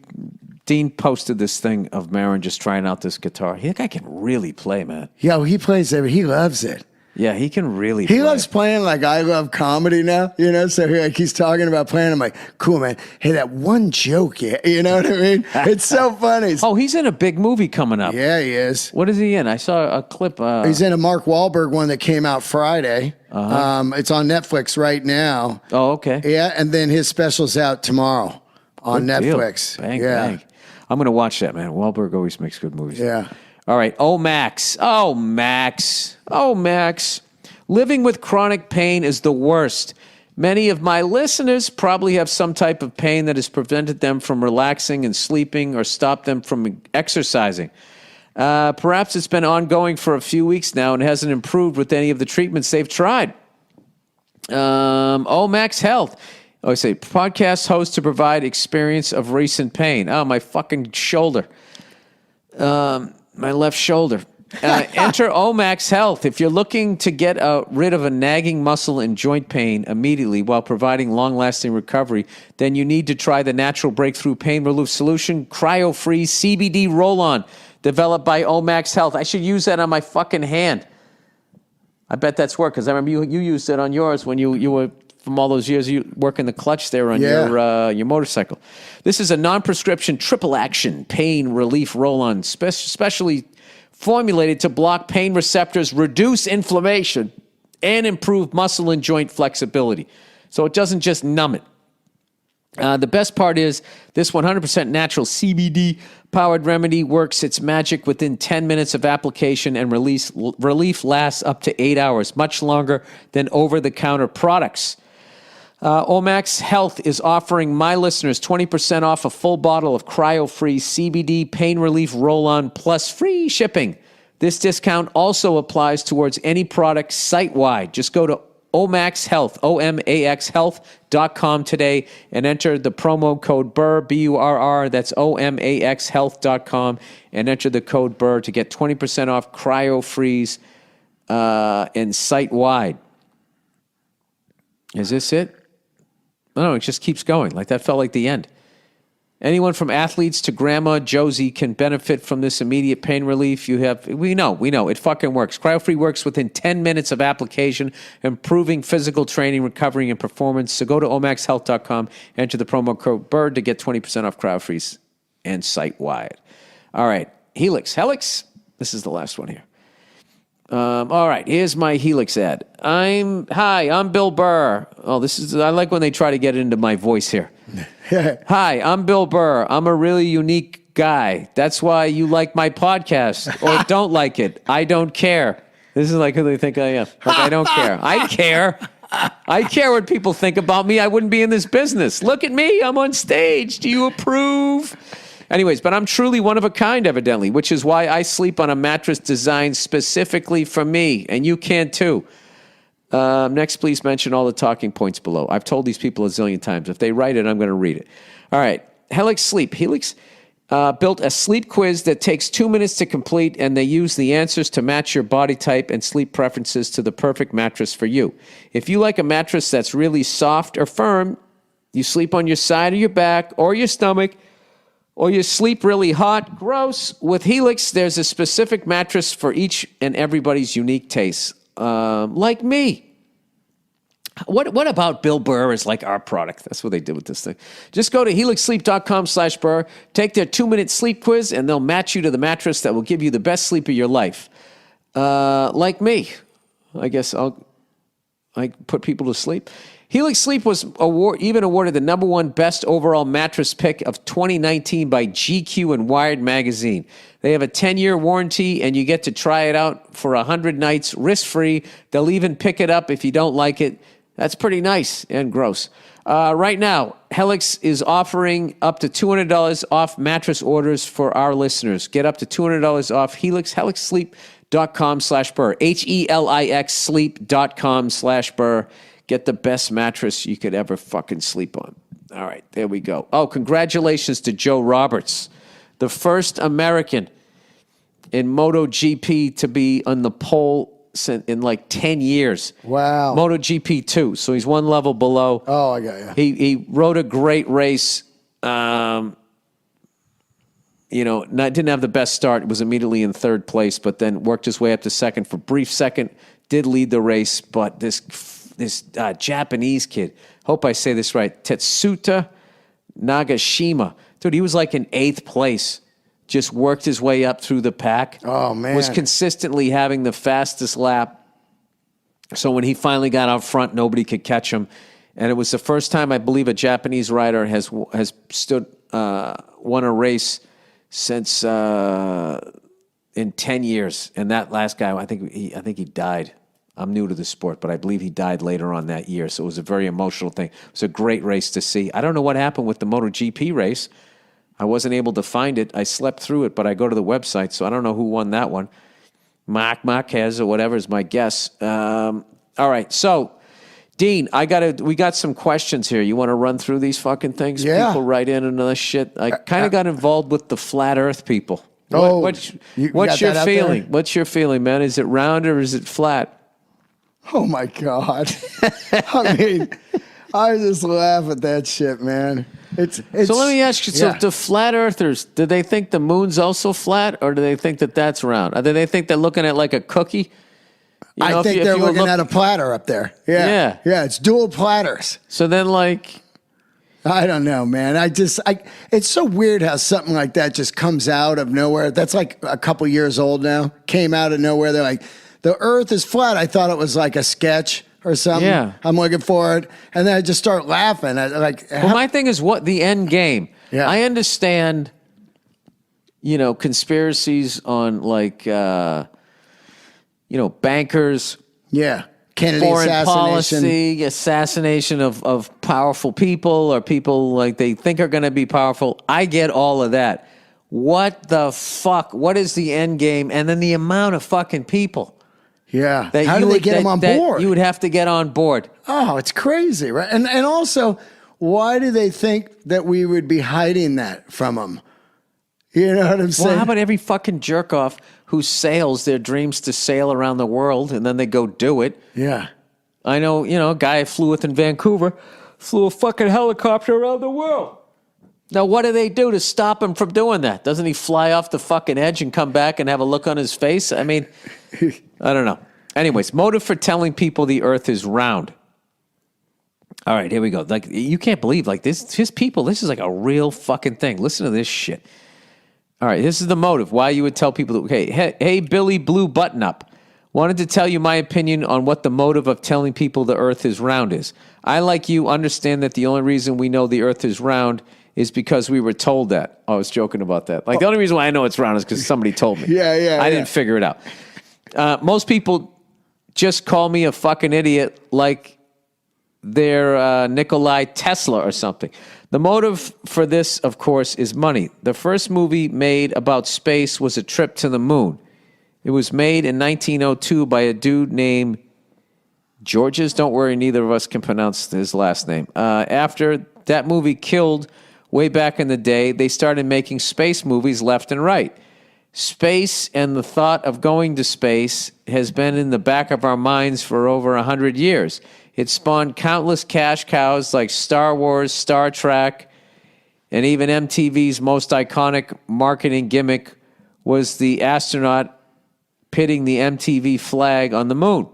Dean posted this thing of Marin just trying out this guitar. That guy can really play, man. Yeah, he plays it. He loves it. Yeah, he can really He play. loves playing like I love comedy now, you know? So he's talking about playing. I'm like, cool, man. Hey, that one joke, yeah. You know what I mean? It's so funny. Oh, he's in a big movie coming up. Yeah, he is. What is he in? I saw a clip. He's in a Mark Wahlberg one that came out Friday. It's on Netflix right now. Oh, okay. Yeah, and then his special's out tomorrow on Good deal. Netflix. Bang, yeah. bang. I'm going to watch that, man. Wahlberg always makes good movies. Yeah. All right. Oh, Max. Oh, Max. Oh, Max. Living with chronic pain is the worst. Many of my listeners probably have some type of pain that has prevented them from relaxing and sleeping or stopped them from exercising. Perhaps it's been ongoing for a few weeks now and hasn't improved with any of the treatments they've tried. Max Health. Oh, I say podcast host to provide experience of recent pain. Oh, my fucking shoulder. My left shoulder. Enter Omax Health. If you're looking to get rid of a nagging muscle and joint pain immediately while providing long-lasting recovery, then you need to try the natural breakthrough pain relief solution, Cryo-Free CBD Roll-On, developed by Omax Health. I should use that on my fucking hand. I bet that's work, because I remember you used it on yours when you were, from all those years you working the clutch there on your motorcycle. This is a non-prescription triple-action pain relief roll-on, specially formulated to block pain receptors, reduce inflammation, and improve muscle and joint flexibility. So it doesn't just numb it. The best part is this 100% natural CBD-powered remedy works its magic within 10 minutes of application, and relief lasts up to 8 hours, much longer than over-the-counter products. Omax Health is offering my listeners 20% off a full bottle of cryo-free CBD pain relief roll-on plus free shipping. This discount also applies towards any product site-wide. Just go to Omax Health, OMAX Health.com today and enter the promo code BURR, B-U-R-R, that's OMAX Health.com, and enter the code BURR to get 20% off cryo-freeze and site-wide. Is this it? No, it just keeps going. Like that felt like the end. Anyone from athletes to Grandma Josie can benefit from this immediate pain relief. We know, it fucking works. Cryo-Free works within 10 minutes of application, improving physical training, recovery, and performance. So go to omaxhealth.com, enter the promo code BIRD to get 20% off Cryo-Freeze and site-wide. All right, Helix. This is the last one here. All right, here's my Helix ad. Hi, I'm Bill Burr. Oh, I like when they try to get into my voice here. Hi, I'm Bill Burr. I'm a really unique guy. That's why you like my podcast or don't like it. I don't care. This is like who they think I am. Like, I don't care. I care. I care what people think about me. I wouldn't be in this business. Look at me. I'm on stage. Do you approve? Anyways, but I'm truly one of a kind, evidently, which is why I sleep on a mattress designed specifically for me, and you can too. Next, please mention all the talking points below. I've told these people a zillion times. If they write it, I'm going to read it. All right. Helix Sleep. Helix built a sleep quiz that takes 2 minutes to complete, and they use the answers to match your body type and sleep preferences to the perfect mattress for you. If you like a mattress that's really soft or firm, you sleep on your side or your back or your stomach, or you sleep really hot, gross. With Helix, there's a specific mattress for each and everybody's unique tastes. Like me. What about Bill Burr is like our product? That's what they did with this thing. Just go to helixsleep.com/Burr, take their 2-minute sleep quiz, and they'll match you to the mattress that will give you the best sleep of your life. Like me. I guess I'll I put people to sleep. Helix Sleep was even awarded the #1 best overall mattress pick of 2019 by GQ and Wired magazine. They have a 10-year warranty, and you get to try it out for 100 nights risk-free. They'll even pick it up if you don't like it. That's pretty nice and gross. Right now, Helix is offering up to $200 off mattress orders for our listeners. Get up to $200 off Helix, helixsleep.com/burr, HELIX sleep.com/burr. Get the best mattress you could ever fucking sleep on. All right, there we go. Oh, congratulations to Joe Roberts, the first American in MotoGP to be on the pole in like 10 years. Wow. MotoGP 2, so he's one level below. Oh, I got you. He rode a great race. Didn't have the best start. Was immediately in third place, but then worked his way up to second. For a brief second, did lead the race, but this Japanese kid, hope I say this right, Tetsuta Nagashima. Dude, he was like in 8th place. Just worked his way up through the pack. Oh, man. Was consistently having the fastest lap. So when he finally got out front, nobody could catch him. And it was the first time, I believe, a Japanese rider has won a race since in 10 years. And that last guy, I think he died. I'm new to the sport, but I believe he died later on that year. So it was a very emotional thing. It was a great race to see. I don't know what happened with the MotoGP race. I wasn't able to find it. I slept through it, but I go to the website, so I don't know who won that one. Marc Marquez or whatever is my guess. All right, so Dean, we got some questions here. You want to run through these fucking things? Yeah. People write in and this shit. I kind of got involved with the flat Earth people. What's your feeling? What's your feeling, man? Is it round or is it flat? Oh, my God. I mean, I just laugh at that shit, man. It's so let me ask you, so the flat earthers, do they think the moon's also flat, or do they think that that's round? Or do they think they're looking at like a cookie? I think they're looking at a platter up there. Yeah. Yeah, it's dual platters. So then like... I don't know, man. It's so weird how something like that just comes out of nowhere. That's like a couple years old now. Came out of nowhere. They're like, the earth is flat. I thought it was like a sketch or something. Yeah. I'm looking for it. And then I just start laughing. My thing is what the end game. Yeah. I understand, conspiracies on like, bankers. Yeah. Kennedy foreign assassination. Policy, assassination of powerful people or people like they think are going to be powerful. I get all of that. What the fuck? What is the end game? And then the amount of fucking people. Yeah. How do they get them on board? You would have to get on board. Oh, it's crazy, right? And also, why do they think that we would be hiding that from them? You know what I'm saying? Well, how about every fucking jerk off who sails their dreams to sail around the world and then they go do it? Yeah. I know, a guy I flew with in Vancouver flew a fucking helicopter around the world. Now, what do they do to stop him from doing that? Doesn't he fly off the fucking edge and come back and have a look on his face? I mean, I don't know. Anyways, motive for telling people the earth is round. All right, here we go. Like, you can't believe, like, his people, this is like a real fucking thing. Listen to this shit. All right, this is the motive. Why you would tell people that, hey, Billy Blue Button Up. Wanted to tell you my opinion on what the motive of telling people the earth is round is. I, like you, understand that the only reason we know the earth is round is because we were told that. I was joking about that. Like, the only reason why I know it's round is because somebody told me. I didn't figure it out. Most people just call me a fucking idiot like they're Nikolai Tesla or something. The motive for this, of course, is money. The first movie made about space was A Trip to the Moon. It was made in 1902 by a dude named Georges. Don't worry, neither of us can pronounce his last name. After that movie killed way back in the day, they started making space movies left and right. Space and the thought of going to space has been in the back of our minds for over 100 years. It spawned countless cash cows like Star Wars, Star Trek, and even MTV's most iconic marketing gimmick was the astronaut pitting the MTV flag on the moon.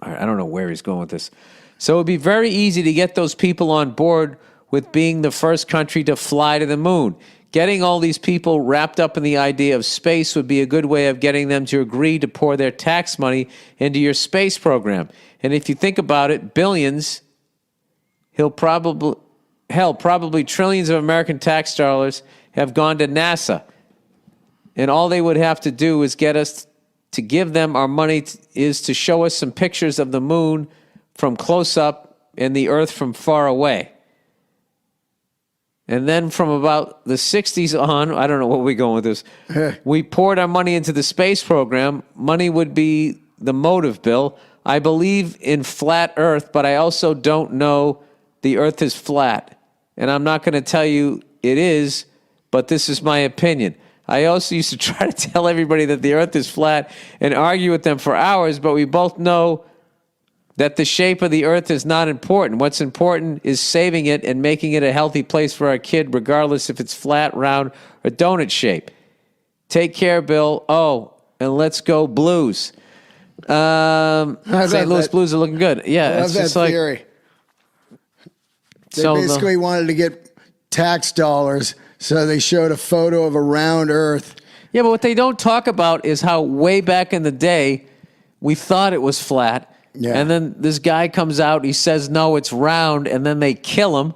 I don't know where he's going with this. So it would be very easy to get those people on board with being the first country to fly to the moon. Getting all these people wrapped up in the idea of space would be a good way of getting them to agree to pour their tax money into your space program. And if you think about it, billions, probably trillions of American tax dollars have gone to NASA. And all they would have to do is get us to give them our money is to show us some pictures of the moon from close up and the Earth from far away. And then from about the 60s on, I don't know what we're going with this, we poured our money into the space program. Money would be the motive, Bill. I believe in flat Earth, but I also don't know the Earth is flat. And I'm not going to tell you it is, but this is my opinion. I also used to try to tell everybody that the Earth is flat and argue with them for hours, but we both know that the shape of the Earth is not important. What's important is saving it and making it a healthy place for our kid, regardless if it's flat, round, or donut shape. Take care, Bill. Oh, and let's go Blues. St. Louis Blues are looking good. Yeah, it's just like theory. They basically wanted to get tax dollars, so they showed a photo of a round Earth. Yeah, but what they don't talk about is how way back in the day we thought it was flat. Yeah. And then this guy comes out, he says, no, it's round, and then they kill him.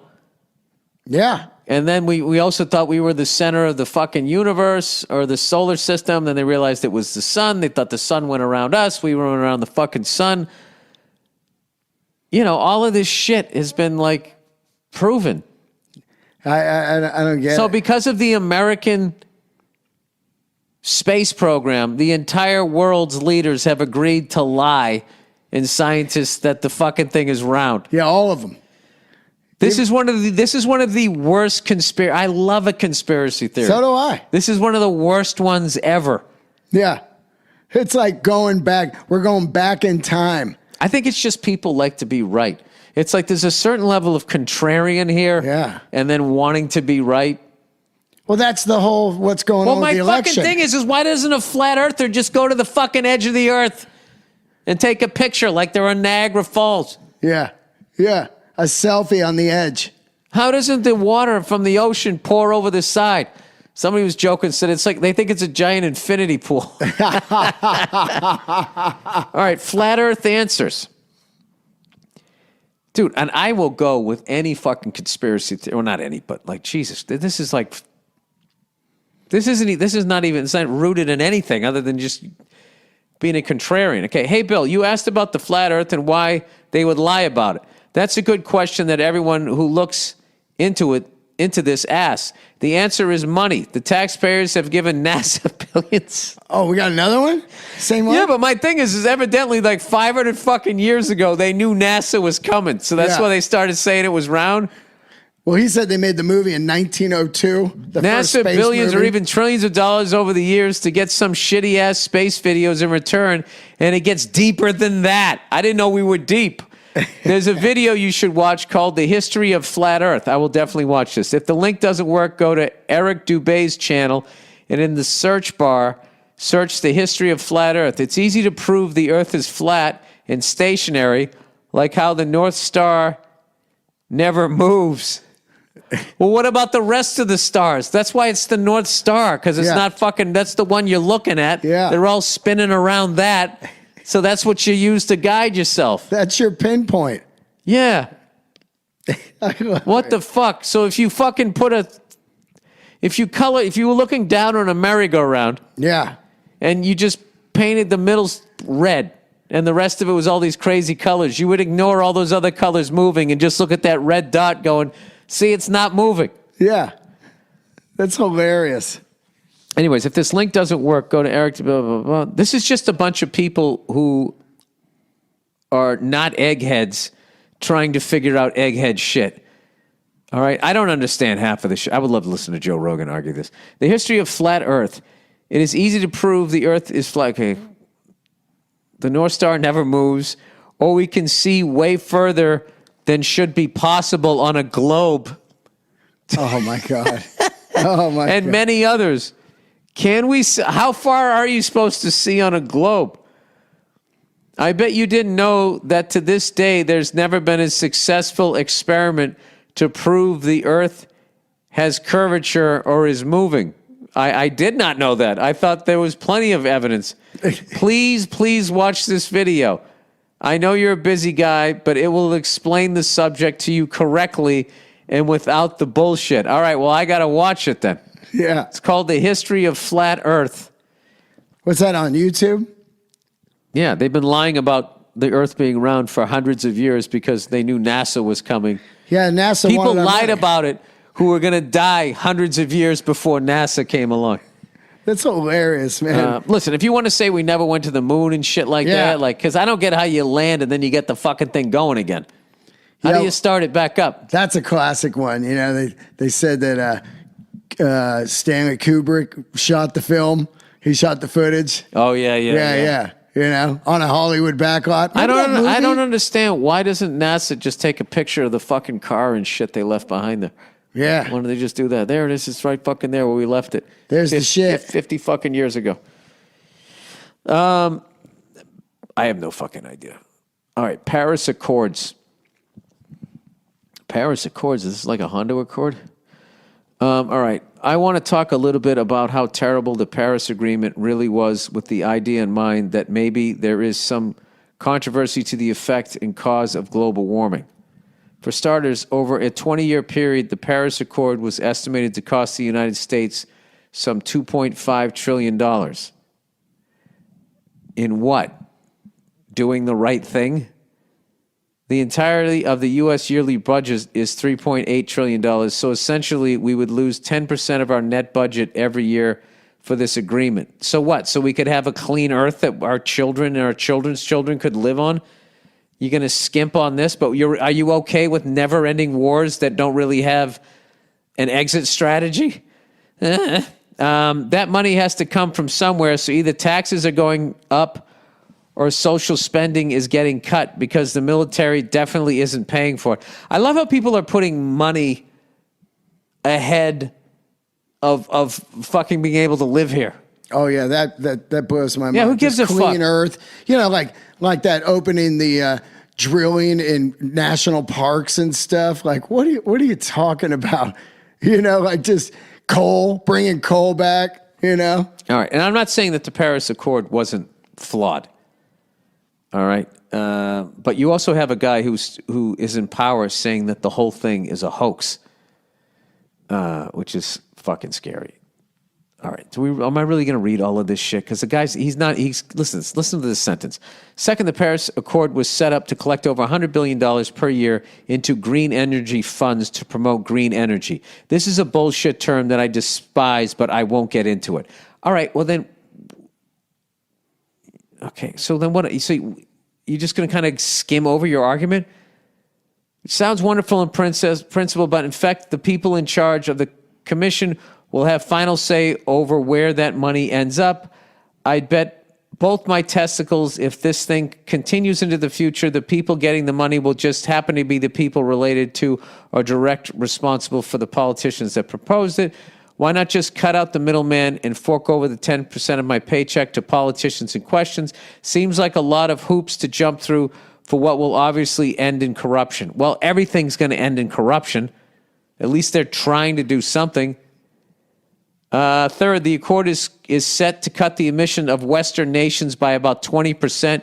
Yeah. And then we also thought we were the center of the fucking universe or the solar system. Then they realized it was the sun. They thought the sun went around us. We went around the fucking sun. You know, all of this shit has been, like, proven. I don't get it. So because of the American space program, the entire world's leaders have agreed to lie and scientists that the fucking thing is round. Yeah, all of them. This is one of the worst conspiracy. I love a conspiracy theory. So do I. This is one of the worst ones ever. Yeah. It's like going back. We're going back in time. I think it's just people like to be right. It's like there's a certain level of contrarian here. Yeah. And then wanting to be right. Well, that's the whole what's going on with the election. Well, my fucking thing is why doesn't a flat earther just go to the fucking edge of the earth and take a picture like they're on Niagara Falls? Yeah. Yeah. A selfie on the edge. How doesn't the water from the ocean pour over the side? Somebody was joking, said it's like they think it's a giant infinity pool. All right, flat earth answers. Dude, and I will go with any fucking conspiracy theory. Well, not any, but like, Jesus, this is like, this is not even, it's not rooted in anything other than just being a contrarian. Okay, hey, Bill, you asked about the flat earth and why they would lie about it. That's a good question that everyone who looks into this asks. The answer is money. The taxpayers have given NASA billions. Oh, we got another one? Same one? Yeah, but my thing is evidently like 500 fucking years ago, they knew NASA was coming. So that's why they started saying it was round. Well, he said they made the movie in 1902. NASA billions or even trillions of dollars over the years to get some shitty-ass space videos in return, and it gets deeper than that. I didn't know we were deep. There's a video you should watch called The History of Flat Earth. I will definitely watch this. If the link doesn't work, go to Eric Dubé's channel, and in the search bar, search The History of Flat Earth. It's easy to prove the Earth is flat and stationary, like how the North Star never moves. Well, what about the rest of the stars? That's why it's the North Star, because it's not fucking, that's the one you're looking at. Yeah. They're all spinning around that. So that's what you use to guide yourself. That's your pinpoint. Yeah. What the fuck? So if you fucking if you were looking down on a merry-go-round. Yeah. And you just painted the middle red and the rest of it was all these crazy colors, you would ignore all those other colors moving and just look at that red dot going, see, it's not moving. Yeah. That's hilarious. Anyways, if this link doesn't work, go to Eric. Blah, blah, blah. This is just a bunch of people who are not eggheads trying to figure out egghead shit. All right? I don't understand half of this shit. I would love to listen to Joe Rogan argue this. The history of flat Earth. It is easy to prove the Earth is flat. Okay. The North Star never moves, or we can see way further than should be possible on a globe. Oh, my God. Oh, my God. And many others. Can we? How far are you supposed to see on a globe? I bet you didn't know that to this day there's never been a successful experiment to prove the Earth has curvature or is moving. I did not know that. I thought there was plenty of evidence. Please watch this video. I know you're a busy guy, but it will explain the subject to you correctly and without the bullshit. All right, well, I got to watch it then. Yeah. It's called The History of Flat Earth. What's that, on YouTube? Yeah, they've been lying about the Earth being round for hundreds of years because they knew NASA was coming. Yeah, NASA People wanted our lied money. about it who were going to die hundreds of years before NASA came along. That's hilarious, man. Listen, if you want to say we never went to the moon and shit like Yeah. that, like, because I don't get how you land and then you get the fucking thing going again. How Yeah. do you start it back up? That's a classic one. You know, they said that Stanley Kubrick shot the film. He shot the footage. Oh, yeah. Yeah. You know, on a Hollywood backlot. I Remember that movie? don't understand. Why doesn't NASA just take a picture of the fucking car and shit they left behind there? Yeah. Why don't they just do that? There it is. It's right fucking there where we left it. There's the shit. 50 fucking years ago. I have no fucking idea. All right, Paris Accords. Paris Accords. Is this like a Honda Accord? All right. I want to talk a little bit about how terrible the Paris Agreement really was, with the idea in mind that maybe there is some controversy to the effect and cause of global warming. For starters, over a 20-year period, the Paris Accord was estimated to cost the United States some $2.5 trillion. In what? Doing the right thing? The entirety of the U.S. yearly budget is $3.8 trillion, so essentially we would lose 10% of our net budget every year for this agreement. So what? So we could have a clean earth that our children and our children's children could live on? You're going to skimp on this, but are you okay with never-ending wars that don't really have an exit strategy? That money has to come from somewhere, so either taxes are going up or social spending is getting cut because the military definitely isn't paying for it. I love how people are putting money ahead of fucking being able to live here. Oh yeah, that blows my mind. Yeah, who gives Just a clean fuck? earth. You know, like that opening the drilling in national parks and stuff. Like, what are you talking about? You know, like just bringing coal back. You know. All right, and I'm not saying that the Paris Accord wasn't flawed. All right, but you also have a guy who is in power saying that the whole thing is a hoax, which is fucking scary. All right, am I really going to read all of this shit? Because the guy's, listen to this sentence. Second, the Paris Accord was set up to collect over $100 billion per year into green energy funds to promote green energy. This is a bullshit term that I despise, but I won't get into it. All right, well then, okay, so then what, so you're just going to kind of skim over your argument? It sounds wonderful in principle, but in fact, the people in charge of the commission will have final say over where that money ends up. I'd bet both my testicles if this thing continues into the future, the people getting the money will just happen to be the people related to or direct responsible for the politicians that proposed it. Why not just cut out the middleman and fork over the 10% of my paycheck to politicians in questions? Seems like a lot of hoops to jump through for what will obviously end in corruption. Well, everything's going to end in corruption. At least they're trying to do something. Third, the accord is set to cut the emission of Western nations by about 20%,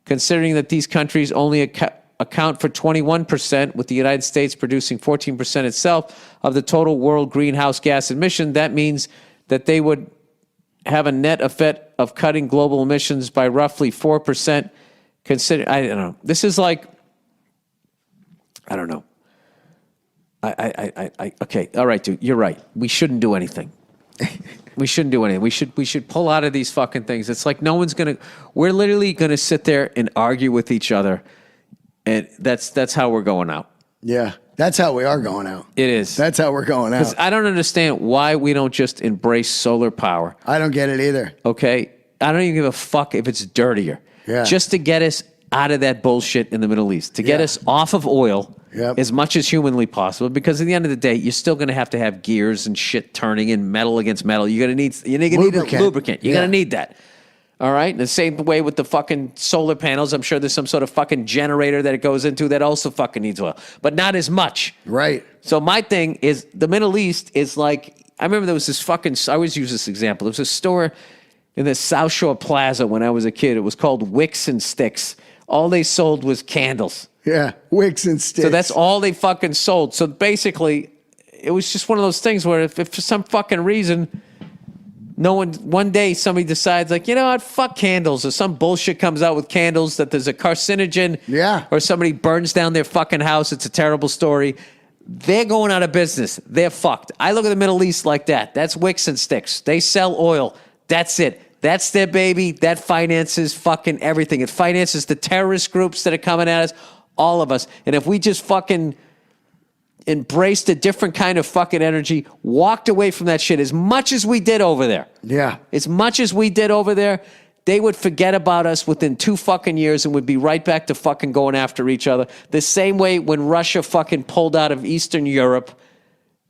considering that these countries only account for 21%, with the United States producing 14% itself of the total world greenhouse gas emission. That means that they would have a net effect of cutting global emissions by roughly 4%. I don't know. This is like, I don't know. Okay. All right, dude. You're right. We shouldn't do anything. We shouldn't do anything. We should pull out of these fucking things. It's like we're literally gonna sit there and argue with each other, and that's how we're going out. Yeah, that's how we are going out. It is. That's how we're going out. I don't understand why we don't just embrace solar power. I don't get it either. Okay, I don't even give a fuck if it's dirtier. Yeah. Just to get us out of that bullshit in the Middle East, to get us off of oil. Yep. As much as humanly possible, because at the end of the day, you're still going to have gears and shit turning and metal against metal. You're going to need a lubricant. You're going to need that. All right. And the same way with the fucking solar panels. I'm sure there's some sort of fucking generator that it goes into that also fucking needs oil, but not as much. Right. So my thing is the Middle East is like, I remember there was this fucking, I always use this example. There was a store in the South Shore Plaza when I was a kid. It was called Wicks and Sticks. All they sold was candles. Yeah. Wicks and sticks. So that's all they fucking sold. So basically, it was just one of those things where if for some fucking reason, one day somebody decides like, you know what, fuck candles, or some bullshit comes out with candles that there's a carcinogen, Yeah. or somebody burns down their fucking house. It's a terrible story. They're going out of business. They're fucked. I look at the Middle East like that. That's Wicks and Sticks. They sell oil. That's it. That's their baby. That finances fucking everything. It finances the terrorist groups that are coming at us, all of us. And if we just fucking embraced a different kind of fucking energy, walked away from that shit as much as we did over there. Yeah. As much as we did over there, they would forget about us within 2 fucking years and would be right back to fucking going after each other. The same way when Russia fucking pulled out of Eastern Europe.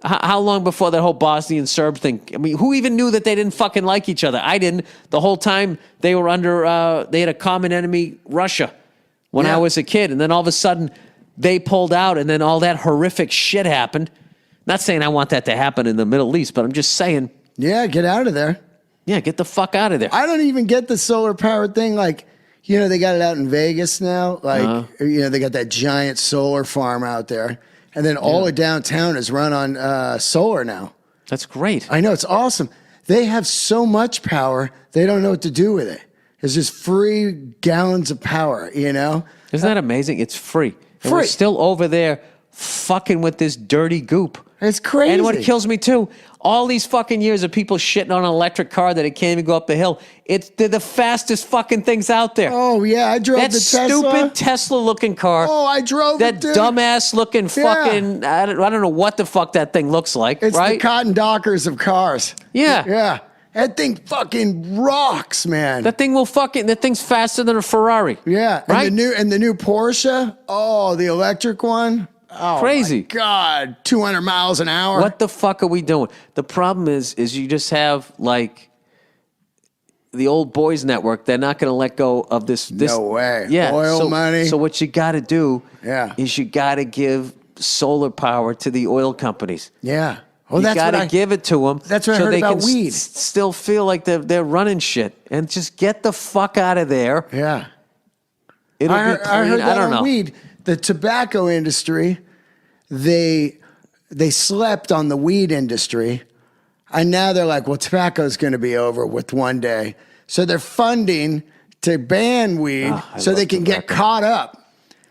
How long before that whole Bosnian Serb thing? I mean, who even knew that they didn't fucking like each other? I didn't. The whole time they were under, they had a common enemy, Russia, when I was a kid. And then all of a sudden they pulled out and then all that horrific shit happened. Not saying I want that to happen in the Middle East, but I'm just saying. Yeah, get out of there. Yeah, get the fuck out of there. I don't even get the solar power thing. Like, you know, they got it out in Vegas now. Like, you know, they got that giant solar farm out there. And then all of downtown is run on solar now. That's great. I know, it's awesome. They have so much power, they don't know what to do with it. It's just free gallons of power, you know? Isn't that amazing? It's free. And we're Free. still over there fucking with this dirty goop. It's crazy. And what kills me too, all these fucking years of people shitting on an electric car that it can't even go up the hill. They're the fastest fucking things out there. Oh, yeah, I drove that the Tesla. stupid Tesla-looking car. Oh, I drove that it, dude. dumbass-looking fucking, I don't know what the fuck that thing looks like, It's right? the cotton dockers of cars. Yeah. Yeah. That thing fucking rocks, man. That thing's faster than a Ferrari. Yeah. Right? And the new Porsche, oh, the electric one. Oh, Crazy. my God, 200 miles an hour. What the fuck are we doing? The problem is you just have like the old boys network. They're not going to let go of this. No way. Yeah. Oil money. So what you got to do Yeah. is you got to give solar power to the oil companies. Yeah. Well, You that's got what to give it to them. That's what I so heard they about can weed. Still feel like they're running shit, and just get the fuck out of there. Yeah. It'll I be clean. heard that I don't on know. weed. The tobacco industry, they slept on the weed industry, and now they're like, well, tobacco's going to be over with one day. So they're funding to ban weed so they can get caught up.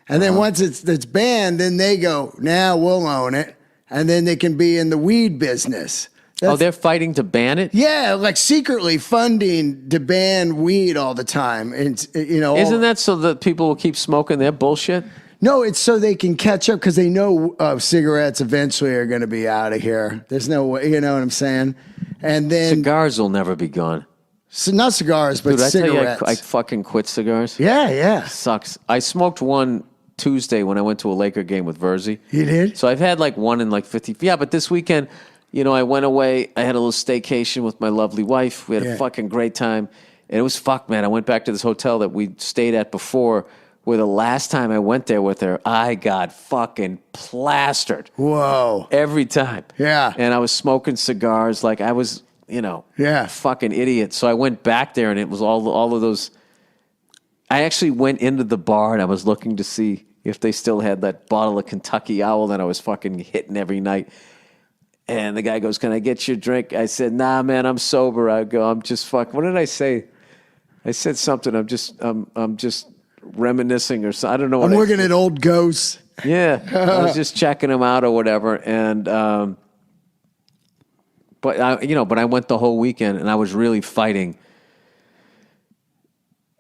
And then once it's banned, then they go, now we'll own it. And then they can be in the weed business. They're fighting to ban it? Yeah, like secretly funding to ban weed all the time. And, you know, Isn't that so that people will keep smoking their bullshit? No, it's so they can catch up because they know cigarettes eventually are going to be out of here. There's no way, you know what I'm saying? And then Cigars will never be gone. so not cigars, but Dude, I tell you, cigarettes. I fucking quit cigars. Yeah. Sucks. I smoked one Tuesday when I went to a Laker game with Verzi. You did? So I've had like one in like 50. Yeah, but this weekend, you know, I went away. I had a little staycation with my lovely wife. We had a fucking great time. And it was fuck, man. I went back to this hotel that we stayed at before, where the last time I went there with her, I got fucking plastered. Whoa. Every time. Yeah. And I was smoking cigars like I was, you know, Yeah. fucking idiot. So I went back there and it was all of those. I actually went into the bar and I was looking to see if they still had that bottle of Kentucky Owl that I was fucking hitting every night. And the guy goes, "Can I get you a drink?" I said, "Nah, man, I'm sober." I go, "I'm just fuck." What did I say? I said something. I'm just reminiscing or something. I don't know. I'm what looking at old ghosts. Yeah, I was just checking them out or whatever. And but I went the whole weekend and I was really fighting.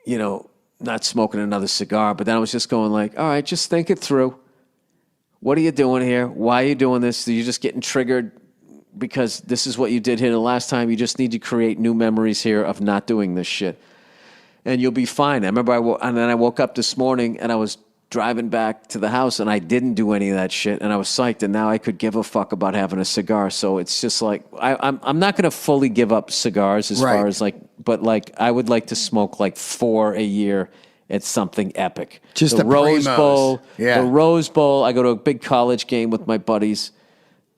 You know, not smoking another cigar. But then I was just going like, all right, just think it through. What are you doing here? Why are you doing this? Are you just getting triggered because this is what you did here the last time? You just need to create new memories here of not doing this shit. And you'll be fine. I remember and then I woke up this morning and I was driving back to the house, and I didn't do any of that shit, and I was psyched, and now I could give a fuck about having a cigar. So it's just like I'm not going to fully give up cigars as far as like, but like I would like to smoke like 4 a year. It's something epic. Just the the Rose primos. Bowl. Yeah. The Rose Bowl. I go to a big college game with my buddies.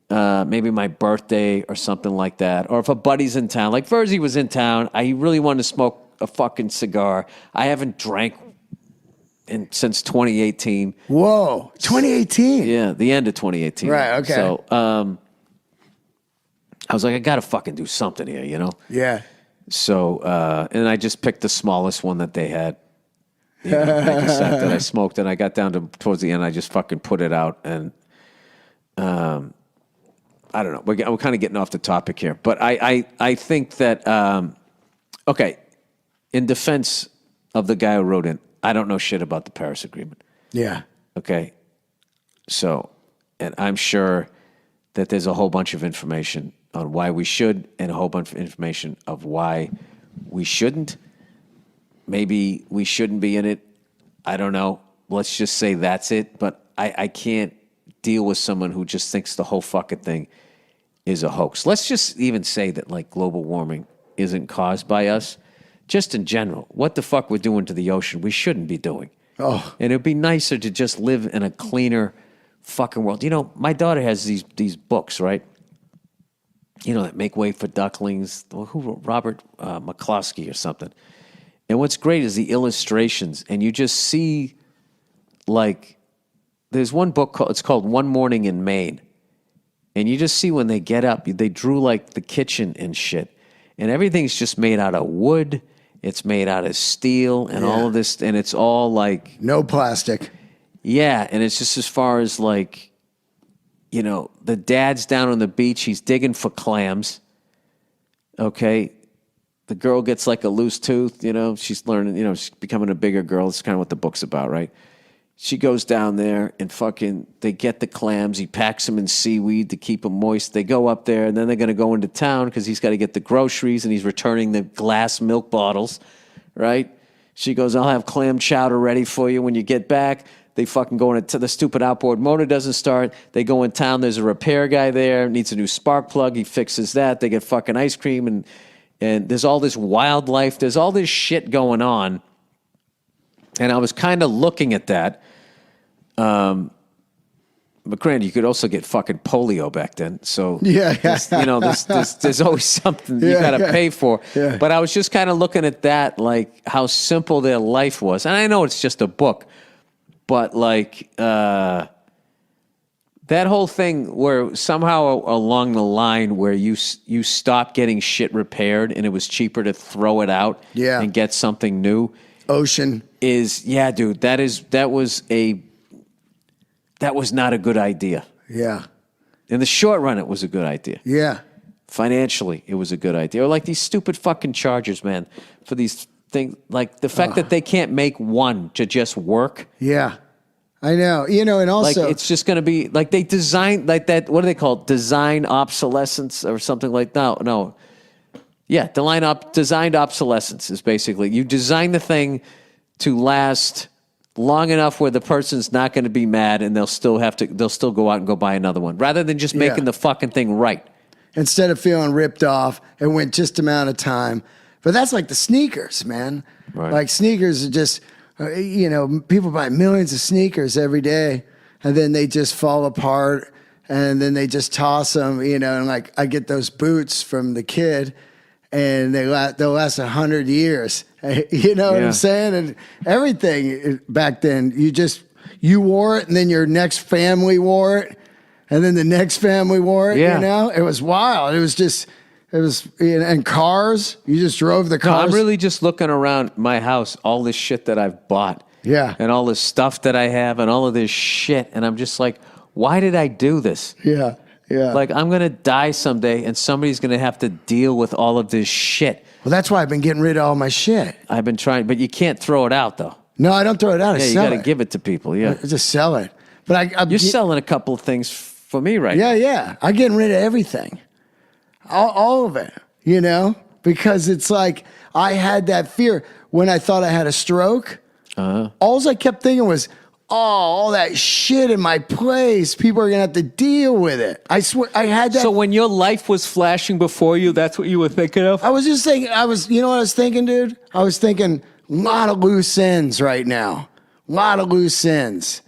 Maybe my birthday or something like that. Or if a buddy's in town, like Verzi was in town, I really wanted to smoke a fucking cigar. I haven't drank since 2018. Whoa, 2018. Yeah, the end of 2018. Right, okay. So I was like, I got to fucking do something here, you know? Yeah. So, and I just picked the smallest one that they had. You know, that I smoked, and I got down to towards the end. I just fucking put it out, and I don't know. We're kind of getting off the topic here, but I think that okay. In defense of the guy who wrote in, I don't know shit about the Paris Agreement. Yeah. Okay, so, and I'm sure that there's a whole bunch of information on why we should, and a whole bunch of information of why we shouldn't. Maybe we shouldn't be in it. I don't know. Let's just say that's it. But I can't deal with someone who just thinks the whole fucking thing is a hoax. Let's just even say that like global warming isn't caused by us. Just in general, what the fuck we're doing to the ocean, we shouldn't be doing. Oh. And it'd be nicer to just live in a cleaner fucking world. You know, my daughter has these books, right? You know, that Make Way for Ducklings. Who wrote? Robert McCloskey or something. And what's great is the illustrations, and you just see, like, there's one book it's called One Morning in Maine, and you just see when they get up, they drew like the kitchen and shit, and everything's just made out of wood. It's made out of steel and all of this, and it's all like no plastic. Yeah, and it's just as far as like, you know, the dad's down on the beach, he's digging for clams. Okay. The girl gets like a loose tooth, you know, she's learning, you know, she's becoming a bigger girl. It's kind of what the book's about, right? She goes down there and fucking, they get the clams. He packs them in seaweed to keep them moist. They go up there, and then they're going to go into town because he's got to get the groceries, and he's returning the glass milk bottles, right? She goes, I'll have clam chowder ready for you when you get back. They fucking go into the stupid outboard motor doesn't start. They go in town. There's a repair guy there, needs a new spark plug. He fixes that. They get fucking ice cream, and there's all this wildlife. There's all this shit going on. And I was kind of looking at that. But granted, you could also get fucking polio back then. So, Yeah. you know, there's always something you got to pay for. Yeah. But I was just kind of looking at that, like how simple their life was. And I know it's just a book, but like that whole thing where somehow along the line where you stopped getting shit repaired and it was cheaper to throw it out and get something new. Ocean. Dude, that was not a good idea. Yeah. In the short run, it was a good idea. Yeah. Financially, it was a good idea. Or like these stupid fucking chargers, man, for these things. Like the fact that they can't make one to just work. Yeah. I know. You know, and also Like it's just going to be like they design like that. What do they call it? Design obsolescence or something like that. No. Yeah. Designed obsolescence is basically you design the thing to last long enough where the person's not going to be mad and they'll still go out and go buy another one rather than just making the fucking thing right. Instead of feeling ripped off, it went just amount of time. But that's like the sneakers, man. Right. Like sneakers are just, you know, people buy millions of sneakers every day and then they just fall apart and then they just toss them, you know, and like I get those boots from the kid and they'll last 100 years. You know what I'm saying? And everything back then, you wore it and then your next family wore it and then the next family wore it, you know? It was wild. It was, you know, and cars, you just drove the cars. No, I'm really just looking around my house, all this shit that I've bought. Yeah. And all this stuff that I have and all of this shit. And I'm just like, why did I do this? Yeah. Yeah. Like, I'm going to die someday and somebody's going to have to deal with all of this shit. Well, that's why I've been getting rid of all my shit. I've been trying, but you can't throw it out, though. No, I don't throw it out. I Yeah, you sell got to it. give it to people, yeah. I just sell it. But You're selling a couple of things for me right now. Yeah. I'm getting rid of everything. All of it, you know? Because it's like I had that fear when I thought I had a stroke. All I kept thinking was, all that shit in my place. People are gonna have to deal with it. I swear, I had that. So when your life was flashing before you, that's what you were thinking of? I was just thinking. You know what I was thinking, dude? I was thinking a lot of loose ends right now. A lot of loose ends.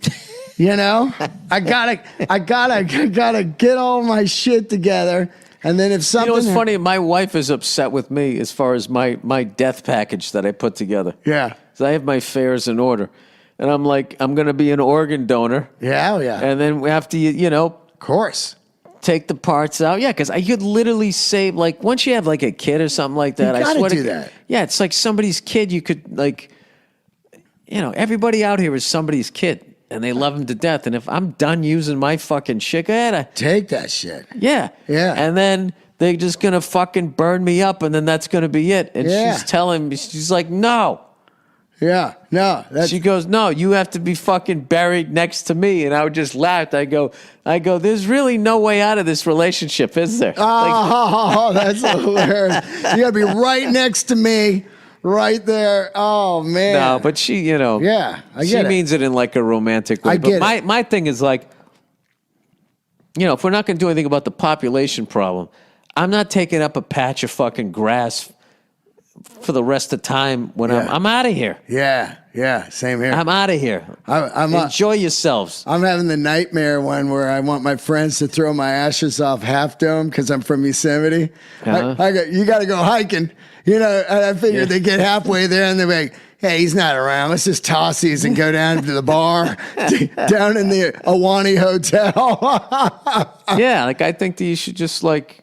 You know, I gotta get all my shit together. And then if something, You know, it's funny. My wife is upset with me as far as my death package that I put together. Yeah. So I have my affairs in order. And I'm like, I'm going to be an organ donor. Yeah, oh yeah. And then after you know, Of course. take the parts out. Yeah, because I could literally save, like, once you have like a kid or something like that, You gotta I swear do to that. Yeah, it's like somebody's kid. You could, like, you know, everybody out here is somebody's kid, and they love him to death. And if I'm done using my fucking shit, go ahead. Take that shit. Yeah. Yeah. And then they're just going to fucking burn me up, and then that's going to be it. And Yeah. she's telling me, she's like, no. Yeah. No. That's She goes, no, you have to be fucking buried next to me. And I would just laugh. I go, there's really no way out of this relationship, is there? oh, that's hilarious. You gotta be right next to me, right there. Oh man. No, but she, you know, Yeah, I she get it. means it in like a romantic way. I but get my thing is like, you know, if we're not going to do anything about the population problem, I'm not taking up a patch of fucking grass for the rest of time when Yeah. I'm out of here. Yeah. Same here. I'm out of here. I'm Enjoy yourselves. I'm having the nightmare one where I want my friends to throw my ashes off Half Dome because I'm from Yosemite. Uh-huh. I go, you got to go hiking. You know, and I figured they get halfway there and they're like, hey, he's not around. Let's just toss these and go down to the bar down in the Awani Hotel. Yeah, like I think that you should just like,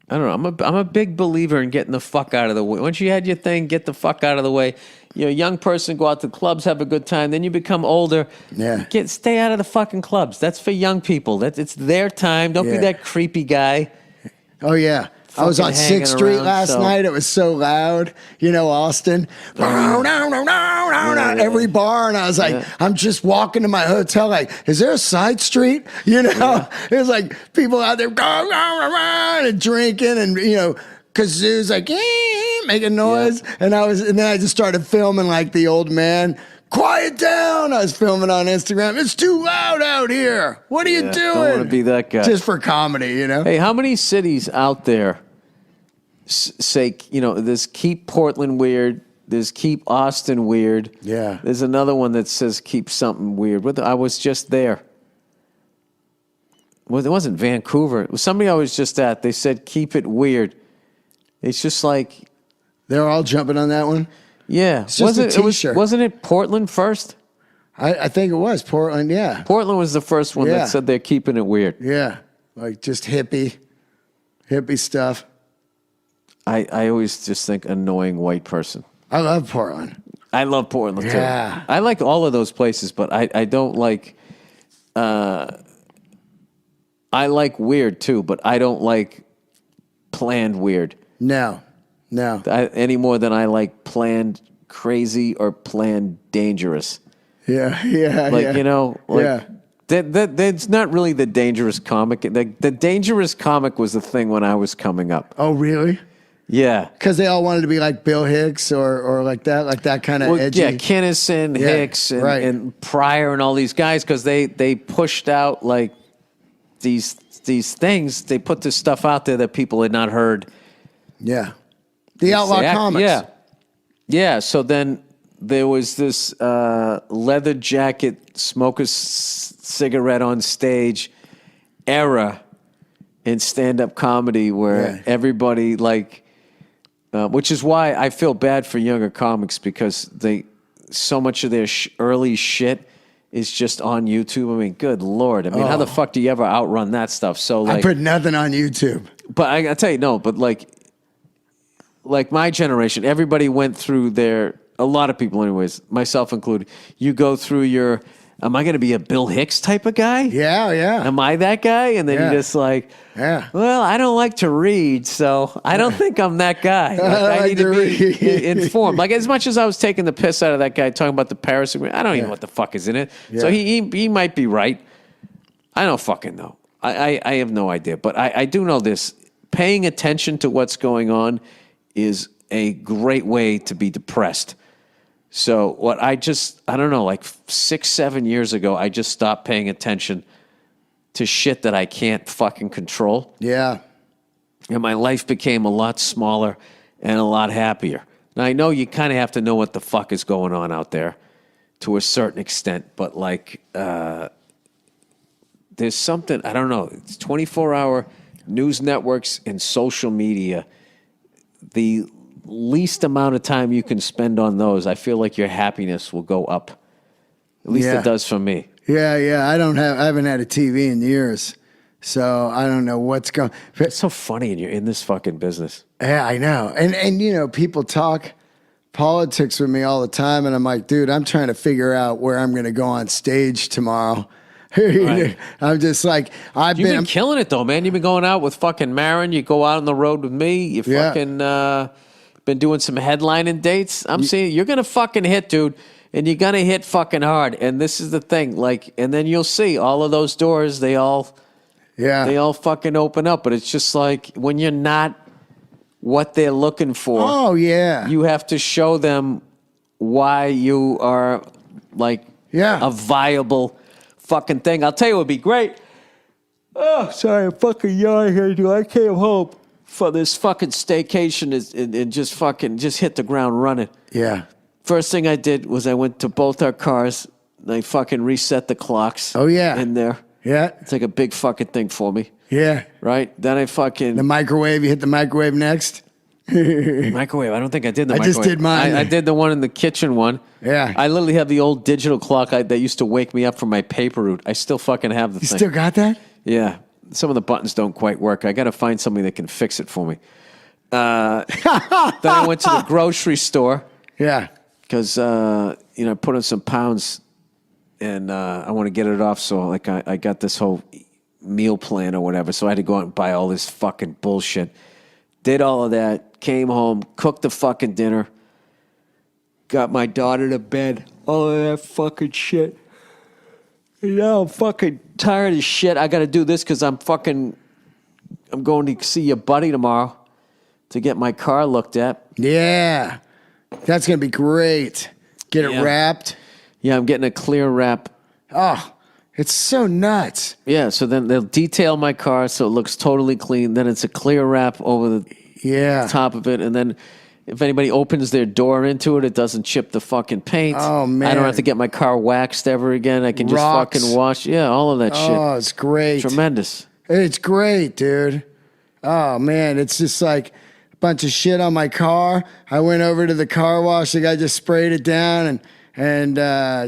I don't know. I'm a big believer in getting the fuck out of the way. Once you had your thing, get the fuck out of the way. You're a young person, go out to clubs, have a good time. Then you become older. Yeah. Stay out of the fucking clubs. That's for young people. It's their time. Don't be Yeah. that creepy guy. Oh, yeah. I was on Fucking hanging 6th Street around, last so- night. It was so loud. You know, Austin. Every bar. And I was like, I'm just walking to my hotel. Like, is there a side street? You know, there's like people out there and drinking and, you know, kazoo's like, making noise. And then I just started filming like the old man. Quiet down. I was filming on Instagram. It's too loud out here. What are you doing? Don't want to be that guy. Just for comedy, you know? Hey, how many cities out there say, you know, there's keep Portland weird, there's keep Austin weird. Yeah. There's another one that says keep something weird. I was just there. Well, it wasn't Vancouver. It was somebody I was just at. They said keep it weird. It's just like, They're all jumping on that one. yeah. It's just a t-shirt. Wasn't it Portland first? I think it was Portland. Yeah. Portland was the first one Yeah. that said they're keeping it weird. Yeah. Like just hippie stuff. I always just think annoying white person. I love Portland. I love Portland Yeah. too. I like all of those places, but I don't like. I like weird too, but I don't like planned weird No. any more than I like planned crazy or planned dangerous. Yeah. Like yeah. you know, like Yeah. that's not really the dangerous comic. The dangerous comic was the thing when I was coming up. Oh, really? Yeah. Because they all wanted to be like Bill Hicks or like that kind of edgy. Yeah, Kinnison, Yeah, Hicks, right. and Pryor, and all these guys because they pushed out like these things. They put this stuff out there that people had not heard. Yeah. The Outlaw Comics. Yeah. So then there was this leather jacket, smoke a cigarette on stage era in stand-up comedy where Yeah. everybody like. Which is why I feel bad for younger comics because so much of their early shit is just on YouTube. I mean, good Lord. I mean, how the fuck do you ever outrun that stuff? So I like, put nothing on YouTube. but I tell you, no, but like my generation, everybody went through a lot of people anyways, myself included, you go through am I going to be a Bill Hicks type of guy? Yeah. Am I that guy? And then Yeah. you're just like, Yeah. well, I don't like to read, so I don't think I'm that guy. Like, I like need to to be read. informed. Like as much as I was taking the piss out of that guy talking about the Paris Agreement, I don't even know what the fuck is in it. So Yeah. he might be right. I don't fucking know. I have no idea. But I do know this. Paying attention to what's going on is a great way to be depressed. So I don't know, like 6-7 years ago, I just stopped paying attention to shit that I can't fucking control. Yeah. And my life became a lot smaller and a lot happier. Now, I know you kind of have to know what the fuck is going on out there to a certain extent, but like, there's something, I don't know, it's 24-hour news networks and social media. The least amount of time you can spend on those, I feel like your happiness will go up. At least it does for me. Yeah. I haven't had a TV in years. So I don't know what's going. It's so funny, and you're in this fucking business. Yeah, I know. And you know, people talk politics with me all the time, and I'm like, dude, I'm trying to figure out where I'm going to go on stage tomorrow. Right. I'm just like, You've been killing it though, man. You've been going out with fucking Marin. You go out on the road with me. You fucking been doing some headlining dates. I'm seeing you're gonna fucking hit, dude, and you're gonna hit fucking hard. And this is the thing, like, and then you'll see all of those doors. They all fucking open up. But it's just like when you're not what they're looking for. Oh yeah. You have to show them why you are like a viable fucking thing. I'll tell you, it would be great. Oh, sorry, I'm fucking yawning here, dude. I came home for this fucking staycation and just hit the ground running. Yeah. First thing I did was I went to both our cars. And I fucking reset the clocks. Oh yeah. In there. Yeah. It's like a big fucking thing for me. Yeah. Right. Then I fucking the microwave. You hit the microwave next. Microwave. I don't think I did the microwave. I just did mine. I did the one in the kitchen one. Yeah. I literally have the old digital clock that used to wake me up from my paper route. I still fucking have the thing. You still got that? Yeah. Some of the buttons don't quite work. I got to find somebody that can fix it for me. Then I went to the grocery store. Yeah. Because, I put on some pounds and I want to get it off. So, like, I got this whole meal plan or whatever. So I had to go out and buy all this fucking bullshit. Did all of that, came home, cooked the fucking dinner, got my daughter to bed, all of that fucking shit. And now I'm fucking tired as shit. I got to do this because I'm going to see your buddy tomorrow to get my car looked at. Yeah. That's going to be great. Get it wrapped. Yeah, I'm getting a clear wrap. Oh, it's so nuts. Yeah, so then they'll detail my car so it looks totally clean. Then it's a clear wrap over the top of it. And then if anybody opens their door into it, it doesn't chip the fucking paint. Oh, man. I don't have to get my car waxed ever again. I can just fucking wash. Yeah, all of that shit. Oh, it's great. Tremendous. It's great, dude. Oh, man. It's just like a bunch of shit on my car. I went over to the car wash. The guy just sprayed it down and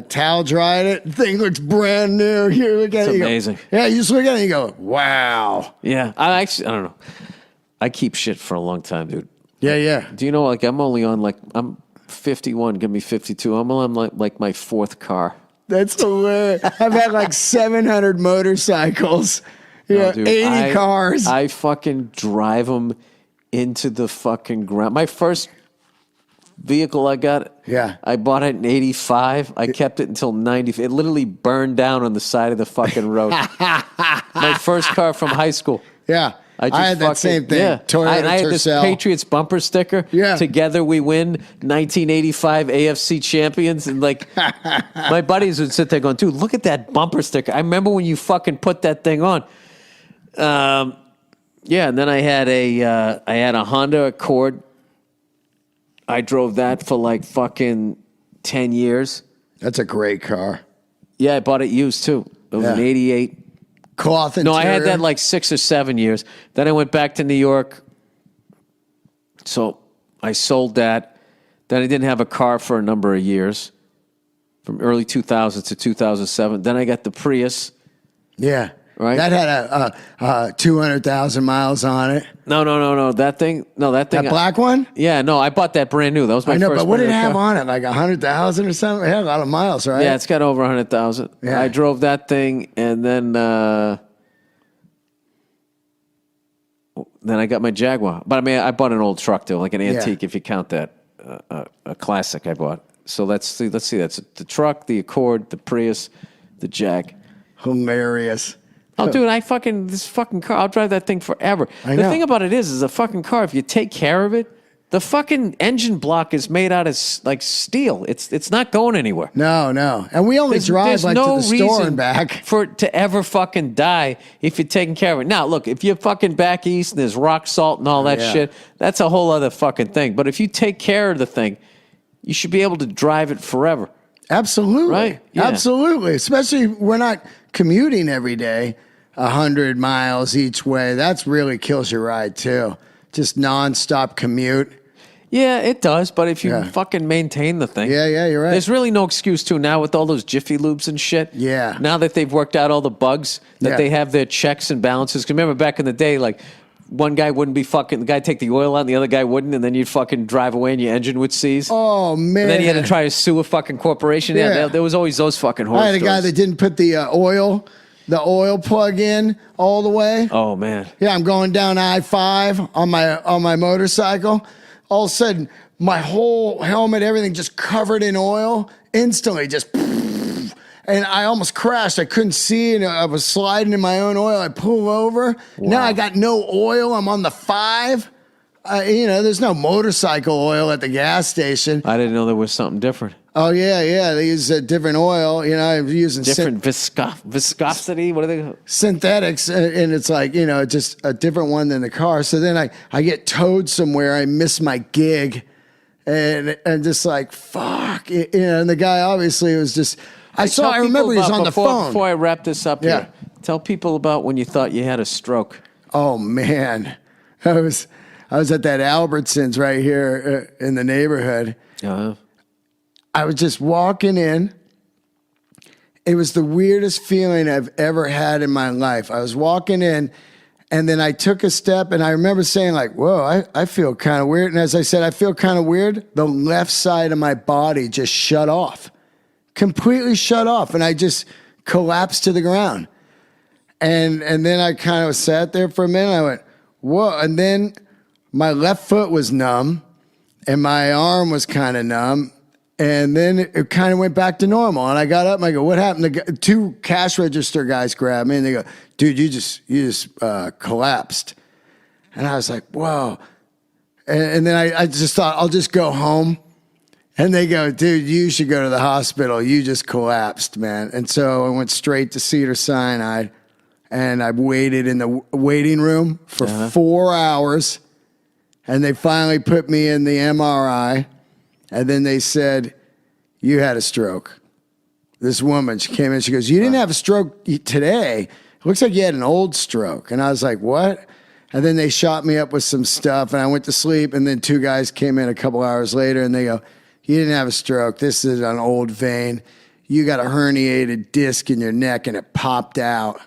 towel dried it. The thing looks brand new. You look at it. It's amazing. Yeah, you just look at it and you go, wow. Yeah, I don't know. I keep shit for a long time, dude. Yeah. Do you know, like, I'm only on, like, I'm 51, give me 52. I'm on, like my fourth car. That's hilarious. I've had like 700 motorcycles. Yeah, dude, 80 cars. I fucking drive them into the fucking ground. My first vehicle I got, I bought it in 85. I kept it until 90. It literally burned down on the side of the fucking road. My first car from high school. Yeah. I had that same thing. Yeah. Toyota I had this Patriots bumper sticker. Yeah. Together we win 1985 AFC champions. And like, my buddies would sit there going, dude, look at that bumper sticker. I remember when you fucking put that thing on. Yeah. And then I had a Honda Accord. I drove that for like fucking 10 years. That's a great car. Yeah. I bought it used too. It was an 88. Cloth interior. No, I had that like 6 or 7 years. Then I went back to New York. So I sold that. Then I didn't have a car for a number of years, from early 2000 to 2007. Then I got the Prius. Yeah. Right? That had 200,000 miles on it. No. That thing. That black one? Yeah, no, I bought that brand new. That was my first. I know, but what did it have on it? Like 100,000 or something? It had a lot of miles, right? Yeah, it's got over 100,000. Yeah. I drove that thing, and then I got my Jaguar. But I mean, I bought an old truck too, like an antique, if you count that, a classic I bought. So let's see. That's the truck, the Accord, the Prius, the Jag. Hilarious. Oh, dude, this fucking car, I'll drive that thing forever. The thing about it is a fucking car, if you take care of it, The fucking engine block is made out of like steel. It's not going anywhere. No. And we only drive like to the store and back. For it to ever fucking die if you're taking care of it. Now, look, if you're fucking back east and there's rock salt and all that shit, that's a whole other fucking thing. But if you take care of the thing, you should be able to drive it forever. Absolutely. Right? Yeah. Absolutely. Especially we're not commuting every day 100 miles each way. That's really kills your ride too. Just nonstop commute. Yeah, it does. But if you fucking maintain the thing. Yeah, you're right. There's really no excuse to now with all those Jiffy Lubes and shit. Yeah. Now that they've worked out all the bugs, that they have their checks and balances. Because remember back in the day, like, one guy wouldn't be fucking, the guy take the oil out and the other guy wouldn't, and then you'd fucking drive away and your engine would seize. Oh, man. And then you had to try to sue a fucking corporation. Yeah, there was always those fucking horror I had a guy that didn't put the oil plug in all the way. Oh, man. Yeah, I'm going down I-5 on my motorcycle. All of a sudden, my whole helmet, everything just covered in oil. Instantly, just... And I almost crashed. I couldn't see, and I was sliding in my own oil. I pull over. Wow. Now I got no oil. I'm on the 5. There's no motorcycle oil at the gas station. I didn't know there was something different. Oh, yeah. They use a different oil. I'm using... Different viscosity? What are they? Synthetics, and it's like, just a different one than the car. So then I get towed somewhere. I miss my gig, and just like, fuck. And the guy obviously was just... I remember he was on the phone. Before I wrap this up here, tell people about when you thought you had a stroke. Oh, man. I was at that Albertsons right here in the neighborhood. Uh-huh. I was just walking in. It was the weirdest feeling I've ever had in my life. I was walking in, and then I took a step, and I remember saying, like, whoa, I feel kind of weird. And as I said, I feel kind of weird. The left side of my body just shut off. Completely shut off, and I just collapsed to the ground. And then I kind of sat there for a minute. I went, whoa. And then my left foot was numb, and my arm was kind of numb. And then it kind of went back to normal. And I got up and I go, what happened? The 2 cash register guys grabbed me and they go, dude, you just collapsed. And I was like, whoa. And then I just thought, I'll just go home. And they go, dude, you should go to the hospital. You just collapsed, man. And so I went straight to Cedars-Sinai, and I waited in the waiting room for 4 hours. And they finally put me in the MRI. And then they said, you had a stroke. This woman, she came in, she goes, you didn't have a stroke today. It looks like you had an old stroke. And I was like, what? And then they shot me up with some stuff, and I went to sleep. And then 2 guys came in a couple hours later, and they go, you didn't have a stroke. This is an old vein. You got a herniated disc in your neck, and it popped out.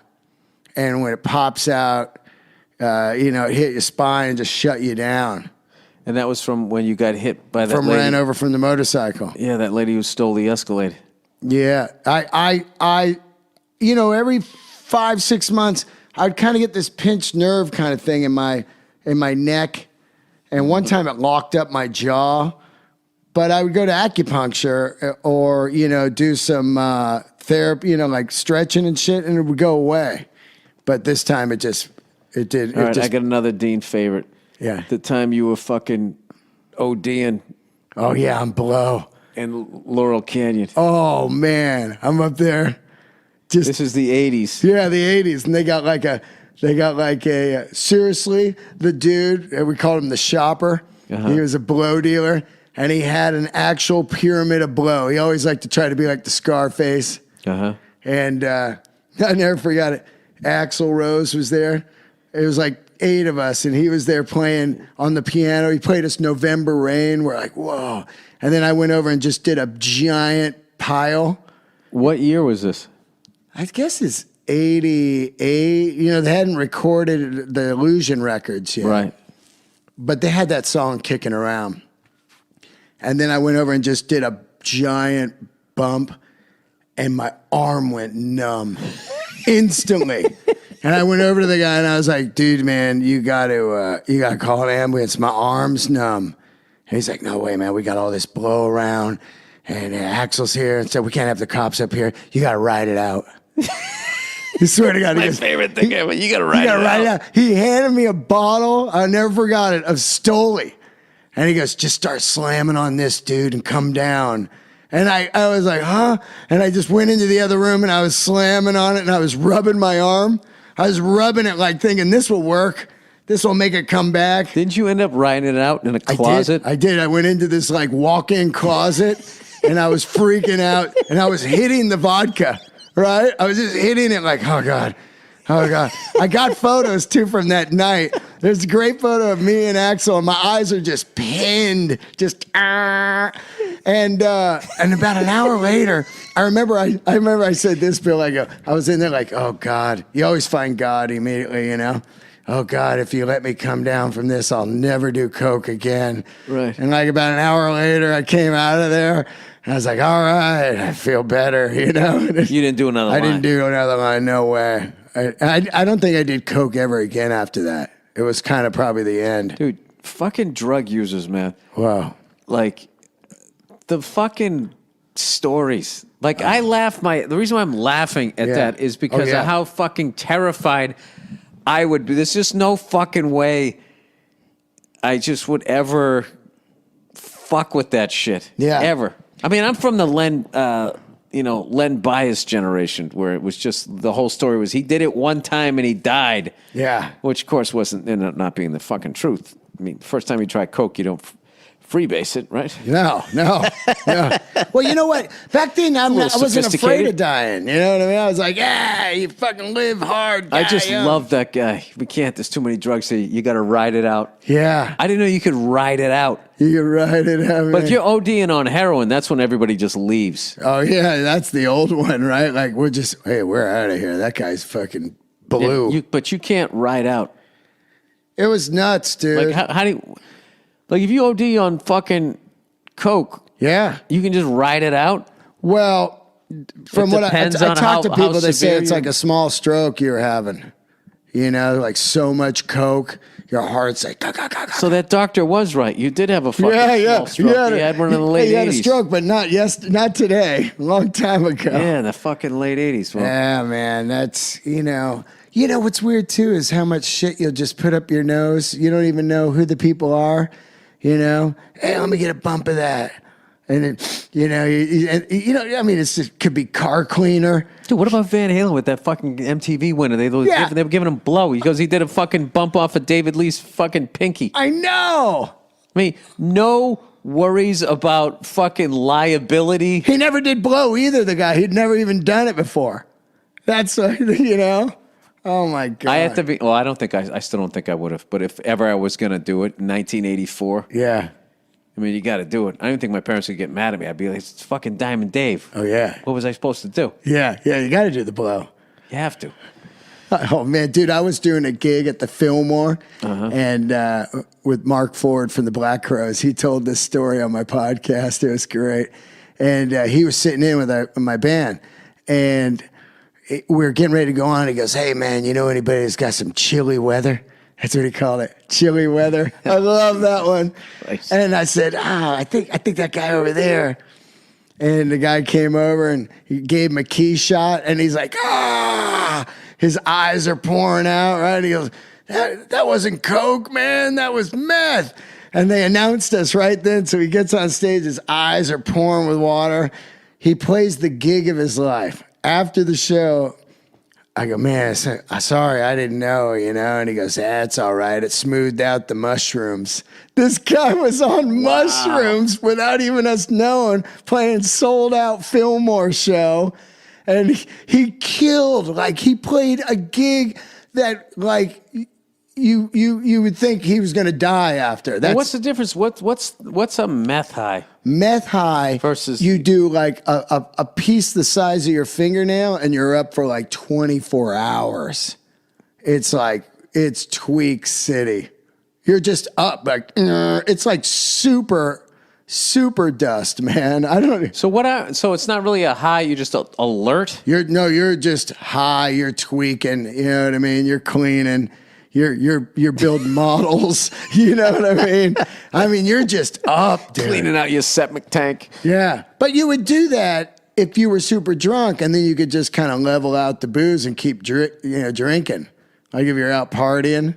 And when it pops out, it hit your spine and just shut you down. And that was from when you got hit by that lady. Ran over from the motorcycle. Yeah, that lady who stole the Escalade. Yeah. I every 5-6 months, I'd kind of get this pinched nerve kind of thing in my neck. And one time it locked up my jaw. But I would go to acupuncture or, do some therapy, like stretching and shit, and it would go away. But this time it did. All right, I got another Dean favorite. Yeah. The time you were fucking ODing. Oh, yeah, I'm below. In Laurel Canyon. Oh, man. I'm up there. This is the 80s. Yeah, the 80s. And they got like a seriously, the dude, we called him the shopper. Uh-huh. He was a blow dealer. And he had an actual pyramid of blow. He always liked to try to be like the Scarface. Uh-huh. And I never forgot it. Axl Rose was there. It was like 8 of us, and he was there playing on the piano. He played us November Rain. We're like, whoa. And then I went over and just did a giant pile. What year was this? I guess it's 88. They hadn't recorded the Illusion records yet. Right. But they had that song kicking around. And then I went over and just did a giant bump, and my arm went numb instantly. And I went over to the guy and I was like, dude, man, you got to call an ambulance. My arm's numb. And he's like, no way, man. We got all this blow around, and Axel's here, and so we can't have the cops up here. You got to ride it out. I swear to God. My favorite thing ever. You got to ride it out. He handed me a bottle, I'll never forgot it, of Stoli. And he goes, just start slamming on this, dude, and come down. And I was like, huh? And I just went into the other room and I was slamming on it and I was rubbing my arm. I was rubbing it like thinking this will work. This will make it come back. Didn't you end up writing it out in a closet? I did. I went into this like walk-in closet and I was freaking out and I was hitting the vodka, right? I was just hitting it like, oh God. Oh God. I got photos too from that night. There's a great photo of me and Axel and my eyes are just pinned, just and about an hour later, I remember I said this, Bill, I was in there like, oh God, you always find God immediately, you know? Oh God, if you let me come down from this, I'll never do coke again. Right. And like about an hour later, I came out of there and I was like, all right, I feel better, you know? You didn't do another line. I didn't do another line, no way. I don't think I did coke ever again after that. It was kind of probably the end. Dude, fucking drug users, man. Wow. Like, the fucking stories. Like, I laugh the reason why I'm laughing at that is because of how fucking terrified I would be. There's just no fucking way I just would ever fuck with that shit. Yeah. Ever. I mean, I'm from the Len Bias generation where it was just the whole story was he did it one time and he died. Yeah. Which, of course, ended up not being the fucking truth. I mean, the first time you try coke, you don't freebase it, right? No. Well, you know what? Back then, I wasn't afraid of dying. You know what I mean? I was like, yeah, you fucking live hard, guy. I just love that guy. We can't. There's too many drugs here. You got to ride it out. Yeah. I didn't know you could ride it out. You can ride it out, But if you're ODing on heroin, that's when everybody just leaves. Oh, yeah. That's the old one, right? Like, we're out of here. That guy's fucking blue. Yeah, but you can't ride out. It was nuts, dude. Like, how do you... Like, if you OD on fucking coke, yeah, you can just ride it out? Well, from what I talk to people, they say it's like a small stroke you're having. You know, like so much coke, your heart's like... So that doctor was right. You did have a fucking small stroke. He had one in the late 80s. He had a stroke, but not today. A long time ago. Yeah, in the fucking late 80s. Well, yeah, man, that's, you know... You know, what's weird, too, is how much shit you'll just put up your nose. You don't even know who the people are. You know, hey, let me get a bump of that. And it, you know, I mean, it could be car cleaner. Dude, what about Van Halen with that fucking MTV winner? They were giving him blow because he did a fucking bump off of David Lee's fucking pinky. I know. I mean, no worries about fucking liability. He never did blow either, the guy. He'd never even done it before. That's, you know. Oh my God. I have to be, well, I still don't think I would have, but if ever I was going to do it in 1984. Yeah. I mean, you got to do it. I don't think my parents would get mad at me. I'd be like, it's fucking Diamond Dave. Oh, yeah. What was I supposed to do? Yeah, you got to do the blow. You have to. Oh, man, dude, I was doing a gig at the Fillmore and with Mark Ford from the Black Crowes. He told this story on my podcast. It was great. And he was sitting in with my band. And we were getting ready to go on. He goes, hey, man, you know anybody that's got some chilly weather? That's what he called it, chilly weather. I love that one. Nice. And I said, I think that guy over there. And the guy came over and he gave him a key shot. And he's like, his eyes are pouring out, right? He goes, that wasn't coke, man. That was meth. And they announced us right then. So he gets on stage. His eyes are pouring with water. He plays the gig of his life. After the show, I go, man, sorry, I didn't know, you know? And he goes, that's all right. It smoothed out the mushrooms. This guy was on mushrooms without even us knowing, playing sold out Fillmore show. And he killed, like he played a gig that like you would think he was going to die after. Well, what's the difference? What's a meth high? Meth high versus you do like a piece the size of your fingernail and you're up for like 24 hours. It's tweak city. You're just up like it's like super dust, man. I don't know. So it's not really a high, you just alert? You're just high, you're tweaking, you know what I mean? You're cleaning. You're building models, you know what I mean? I mean, you're just up, dude. Cleaning out your septic tank. Yeah. But you would do that if you were super drunk, and then you could just kind of level out the booze and keep drinking. Like if you're out partying.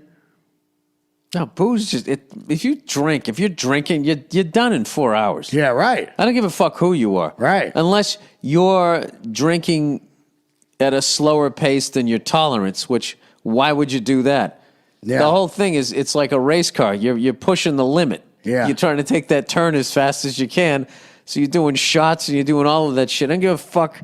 No, booze just if you're drinking, you're done in 4 hours. Yeah, right. I don't give a fuck who you are. Right. Unless you're drinking at a slower pace than your tolerance, which why would you do that? Yeah. The whole thing is it's like a race car. You're pushing the limit. Yeah. You're trying to take that turn as fast as you can. So you're doing shots and you're doing all of that shit. I don't give a fuck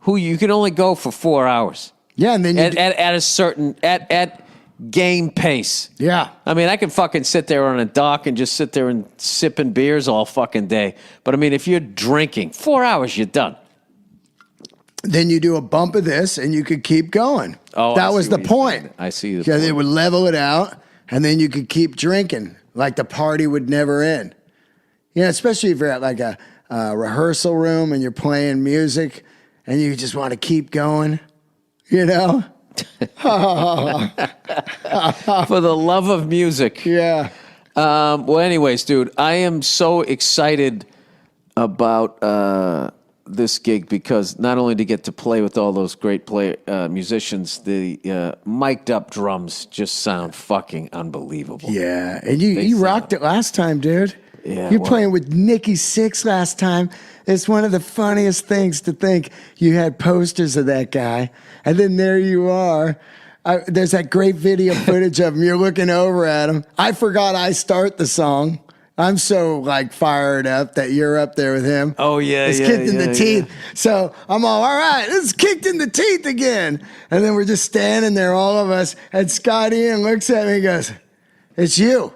who you can only go for 4 hours. Yeah, and then at a certain at game pace. Yeah. I mean, I can fucking sit there on a dock and just sit there and sipping beers all fucking day. But I mean, if you're drinking 4 hours, you're done. Then you do a bump of this and you could keep going. Oh, that was the point. I see the Yeah, point. they would level it out and then you could keep drinking. Like the party would never end. You know, especially if you're at like a rehearsal room and you're playing music and you just want to keep going, you know? For the love of music. Yeah. Well, anyways, dude, I am so excited about this gig because not only to get to play with all those great musicians, the mic'd up drums just sound fucking unbelievable. Yeah. And you rocked it last time, dude. Yeah, You're playing with Nikki Sixx last time. It's one of the funniest things to think you had posters of that guy. And then there you are. There's that great video footage of him. You're looking over at him. I forgot I start the song. I'm so like fired up that you're up there with him. Oh, yeah, It's yeah, kicked in the yeah, teeth. yeah. So I'm all right, it's kicked in the teeth again. And then we're just standing there, all of us. And Scotty Ian looks at me and goes, it's you.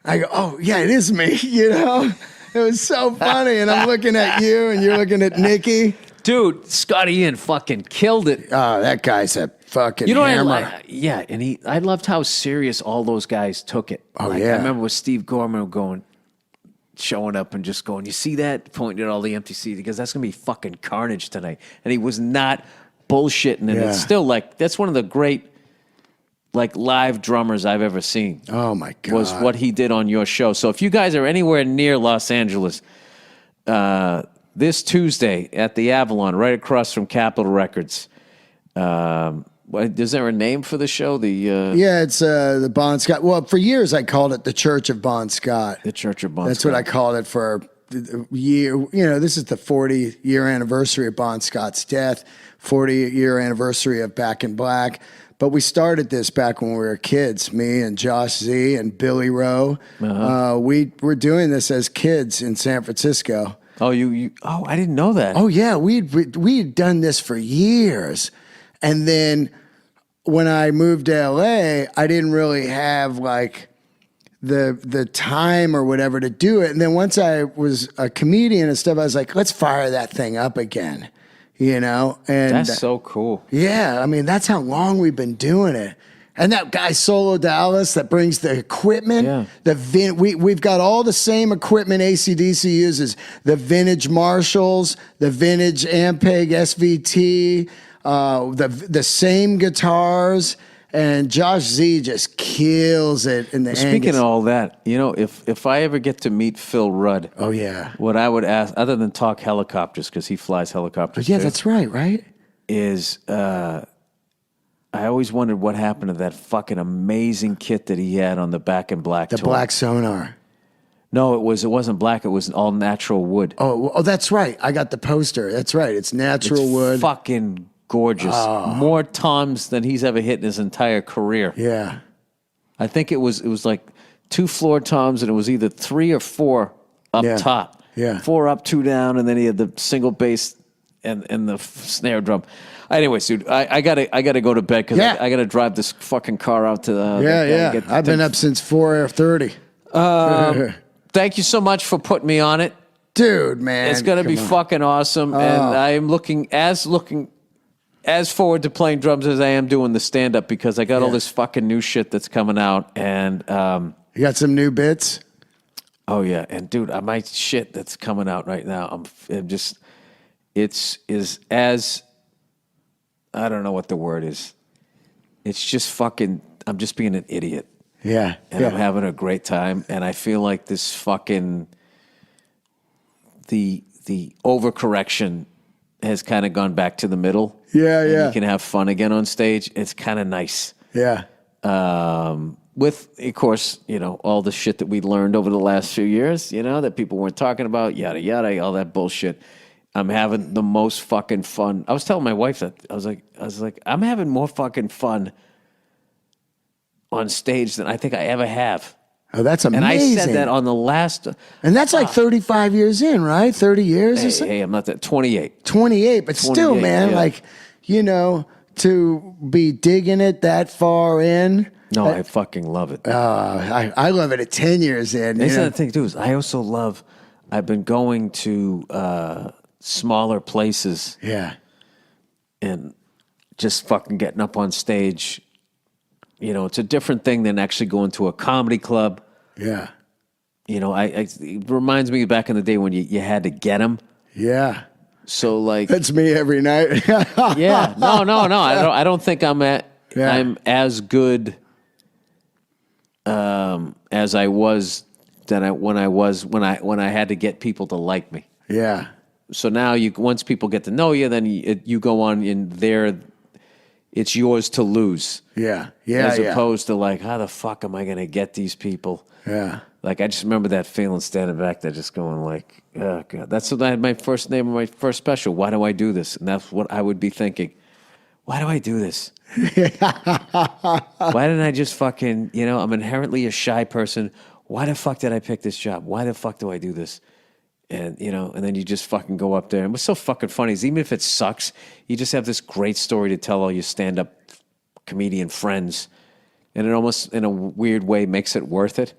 I go, oh, yeah, it is me, you know? It was so funny. And I'm looking at you and you're looking at Nikki. Dude, Scotty Ian fucking killed it. Oh, that guy's a fucking hammer. And I loved how serious all those guys took it. Oh, I yeah. remember with Steve Gorman showing up and just going, you see that? Pointing at all the empty seats. He goes, that's going to be fucking carnage tonight. And he was not bullshitting. And Yeah. it's still like, that's one of the great like live drummers I've ever seen. Oh, my God. Was what he did on your show. So if you guys are anywhere near Los Angeles, this Tuesday at the Avalon, right across from Capitol Records, is there a name for the show? Yeah, it's the Bon Scott. Well, for years I called it the Church of Bon Scott. The Church of Bon That's Scott. what I called it for the year. You know, this is the 40-year anniversary of Bon Scott's death, 40-year anniversary of Back in Black. But we started this back when we were kids, me and Josh Z and Billy Rowe. We were doing this as kids in San Francisco. Oh, I didn't know that. Oh, yeah, we'd done this for years. And then when I moved to LA, I didn't really have like the time or whatever to do it. And then once I was a comedian and stuff, I was like, let's fire that thing up again, you know? And That's so cool. yeah, I mean, that's how long we've been doing it. And that guy Solo Dallas that brings the equipment, Yeah. We've got all the same equipment AC/DC uses: the vintage Marshalls, the vintage Ampeg SVT, the same guitars, and Josh Z just kills it in the. Speaking Angus. of all that, you know, if I ever get to meet Phil Rudd, Oh yeah, what I would ask, other than talk helicopters, because he flies helicopters, yeah, too, that's right. is I always wondered what happened to that fucking amazing kit that he had on the Back in Black The tour. Black Sonar. No, it wasn't black. It was all natural wood. Oh, that's right. I got the poster. That's right. It's natural It's wood. fucking gorgeous. More toms than he's ever hit in his entire career. Yeah. I think it was like 2 floor toms, and it was either 3 or 4 up Yeah. top. Yeah. 4 up, 2 down, and then he had the single bass and the snare drum. Anyways, dude, I gotta go to bed because Yeah. I gotta drive this fucking car out to the Yeah. I've been up since 4:30. Thank you so much for putting me on it. Dude, man. It's gonna be come on. fucking awesome, and I am looking as forward to playing drums as I am doing the stand up because I got all this fucking new shit that's coming out, and You got some new bits? oh yeah, and dude, my shit that's coming out right now, I'm just is as I don't know what the word is. It's just fucking. I'm just being an idiot. Yeah. And I'm having a great time, and I feel like this fucking the overcorrection has kind of gone back to the middle. Yeah. And you can have fun again on stage. It's kind of nice. Yeah. with, of course, all the shit that we learned over the last few years, that people weren't talking about, yada, yada, all that bullshit. I'm having the most fucking fun. I was telling my wife that I was like, I'm having more fucking fun on stage than I think I ever have. Oh, that's amazing. And I said that on the last. And that's like 35 years in, right? 30 years or something? Hey, I'm not that. 28. 28, but 28, still, man, yeah. To be digging it that far in. No, I fucking love it. I love it at 10 years in. That's the thing, too, is I also love, I've been going to smaller places. Yeah. And just fucking getting up on stage. It's a different thing than actually going to a comedy club. Yeah. It reminds me back in the day when you had to get them. Yeah. So like that's me every night. Yeah. No. I don't think I'm as good as I was when I had to get people to like me. Yeah. So now once people get to know you, then you go on in there. It's yours to lose. Yeah. As opposed to like, how the fuck am I going to get these people? Yeah. Like, I just remember that feeling standing back there just going like, oh, God. That's what I had my first name of my first special. Why do I do this? And that's what I would be thinking. Why do I do this? Why didn't I just fucking, I'm inherently a shy person. Why the fuck did I pick this job? Why the fuck do I do this? And, and then you just fucking go up there. And what's so fucking funny is even if it sucks, you just have this great story to tell all your stand-up comedian friends. And it almost, in a weird way, makes it worth it.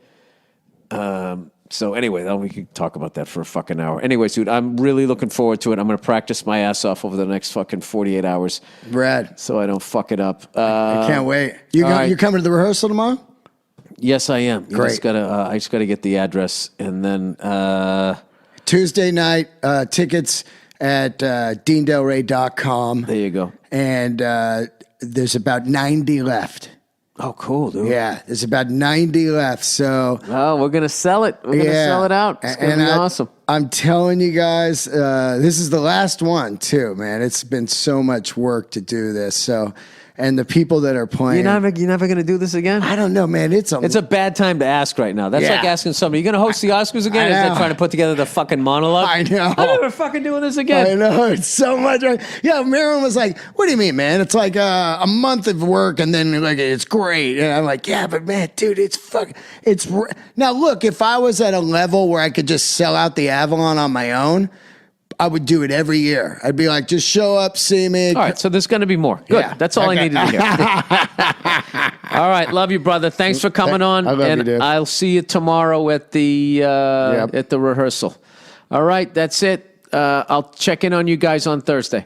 So anyway, then we could talk about that for a fucking hour. Anyways, dude, I'm really looking forward to it. I'm going to practice my ass off over the next fucking 48 hours. Brad. So I don't fuck it up. I can't wait. You coming to the rehearsal tomorrow? Yes, I am. Great. I just gotta get the address. And then... Tuesday night, tickets at deandelray.com. There you go. And there's about 90 left. Oh, cool, dude. Yeah, there's about 90 left. So, we're going to sell it. We're going to sell it out. It's going to be awesome. I'm telling you guys, this is the last one, too, man. It's been so much work to do this. So, and the people that are playing. You're never going to do this again? I don't know, man. It's a bad time to ask right now. That's like asking somebody, you going to host the Oscars again? Is that trying to put together the fucking monologue? I know. I'm never fucking doing this again. I know. It's so much. Yeah, Marilyn was like, what do you mean, man? It's like a month of work and then like it's great. And I'm like, yeah, but man, dude, now look, if I was at a level where I could just sell out the Avalon on my own, I would do it every year. I'd be like, just show up, see me. All right, so there's going to be more. Good. Yeah. That's all I needed to hear. All right, love you, brother. Thanks for coming on. I love you, dude. I'll see you tomorrow at the rehearsal. All right, that's it. I'll check in on you guys on Thursday.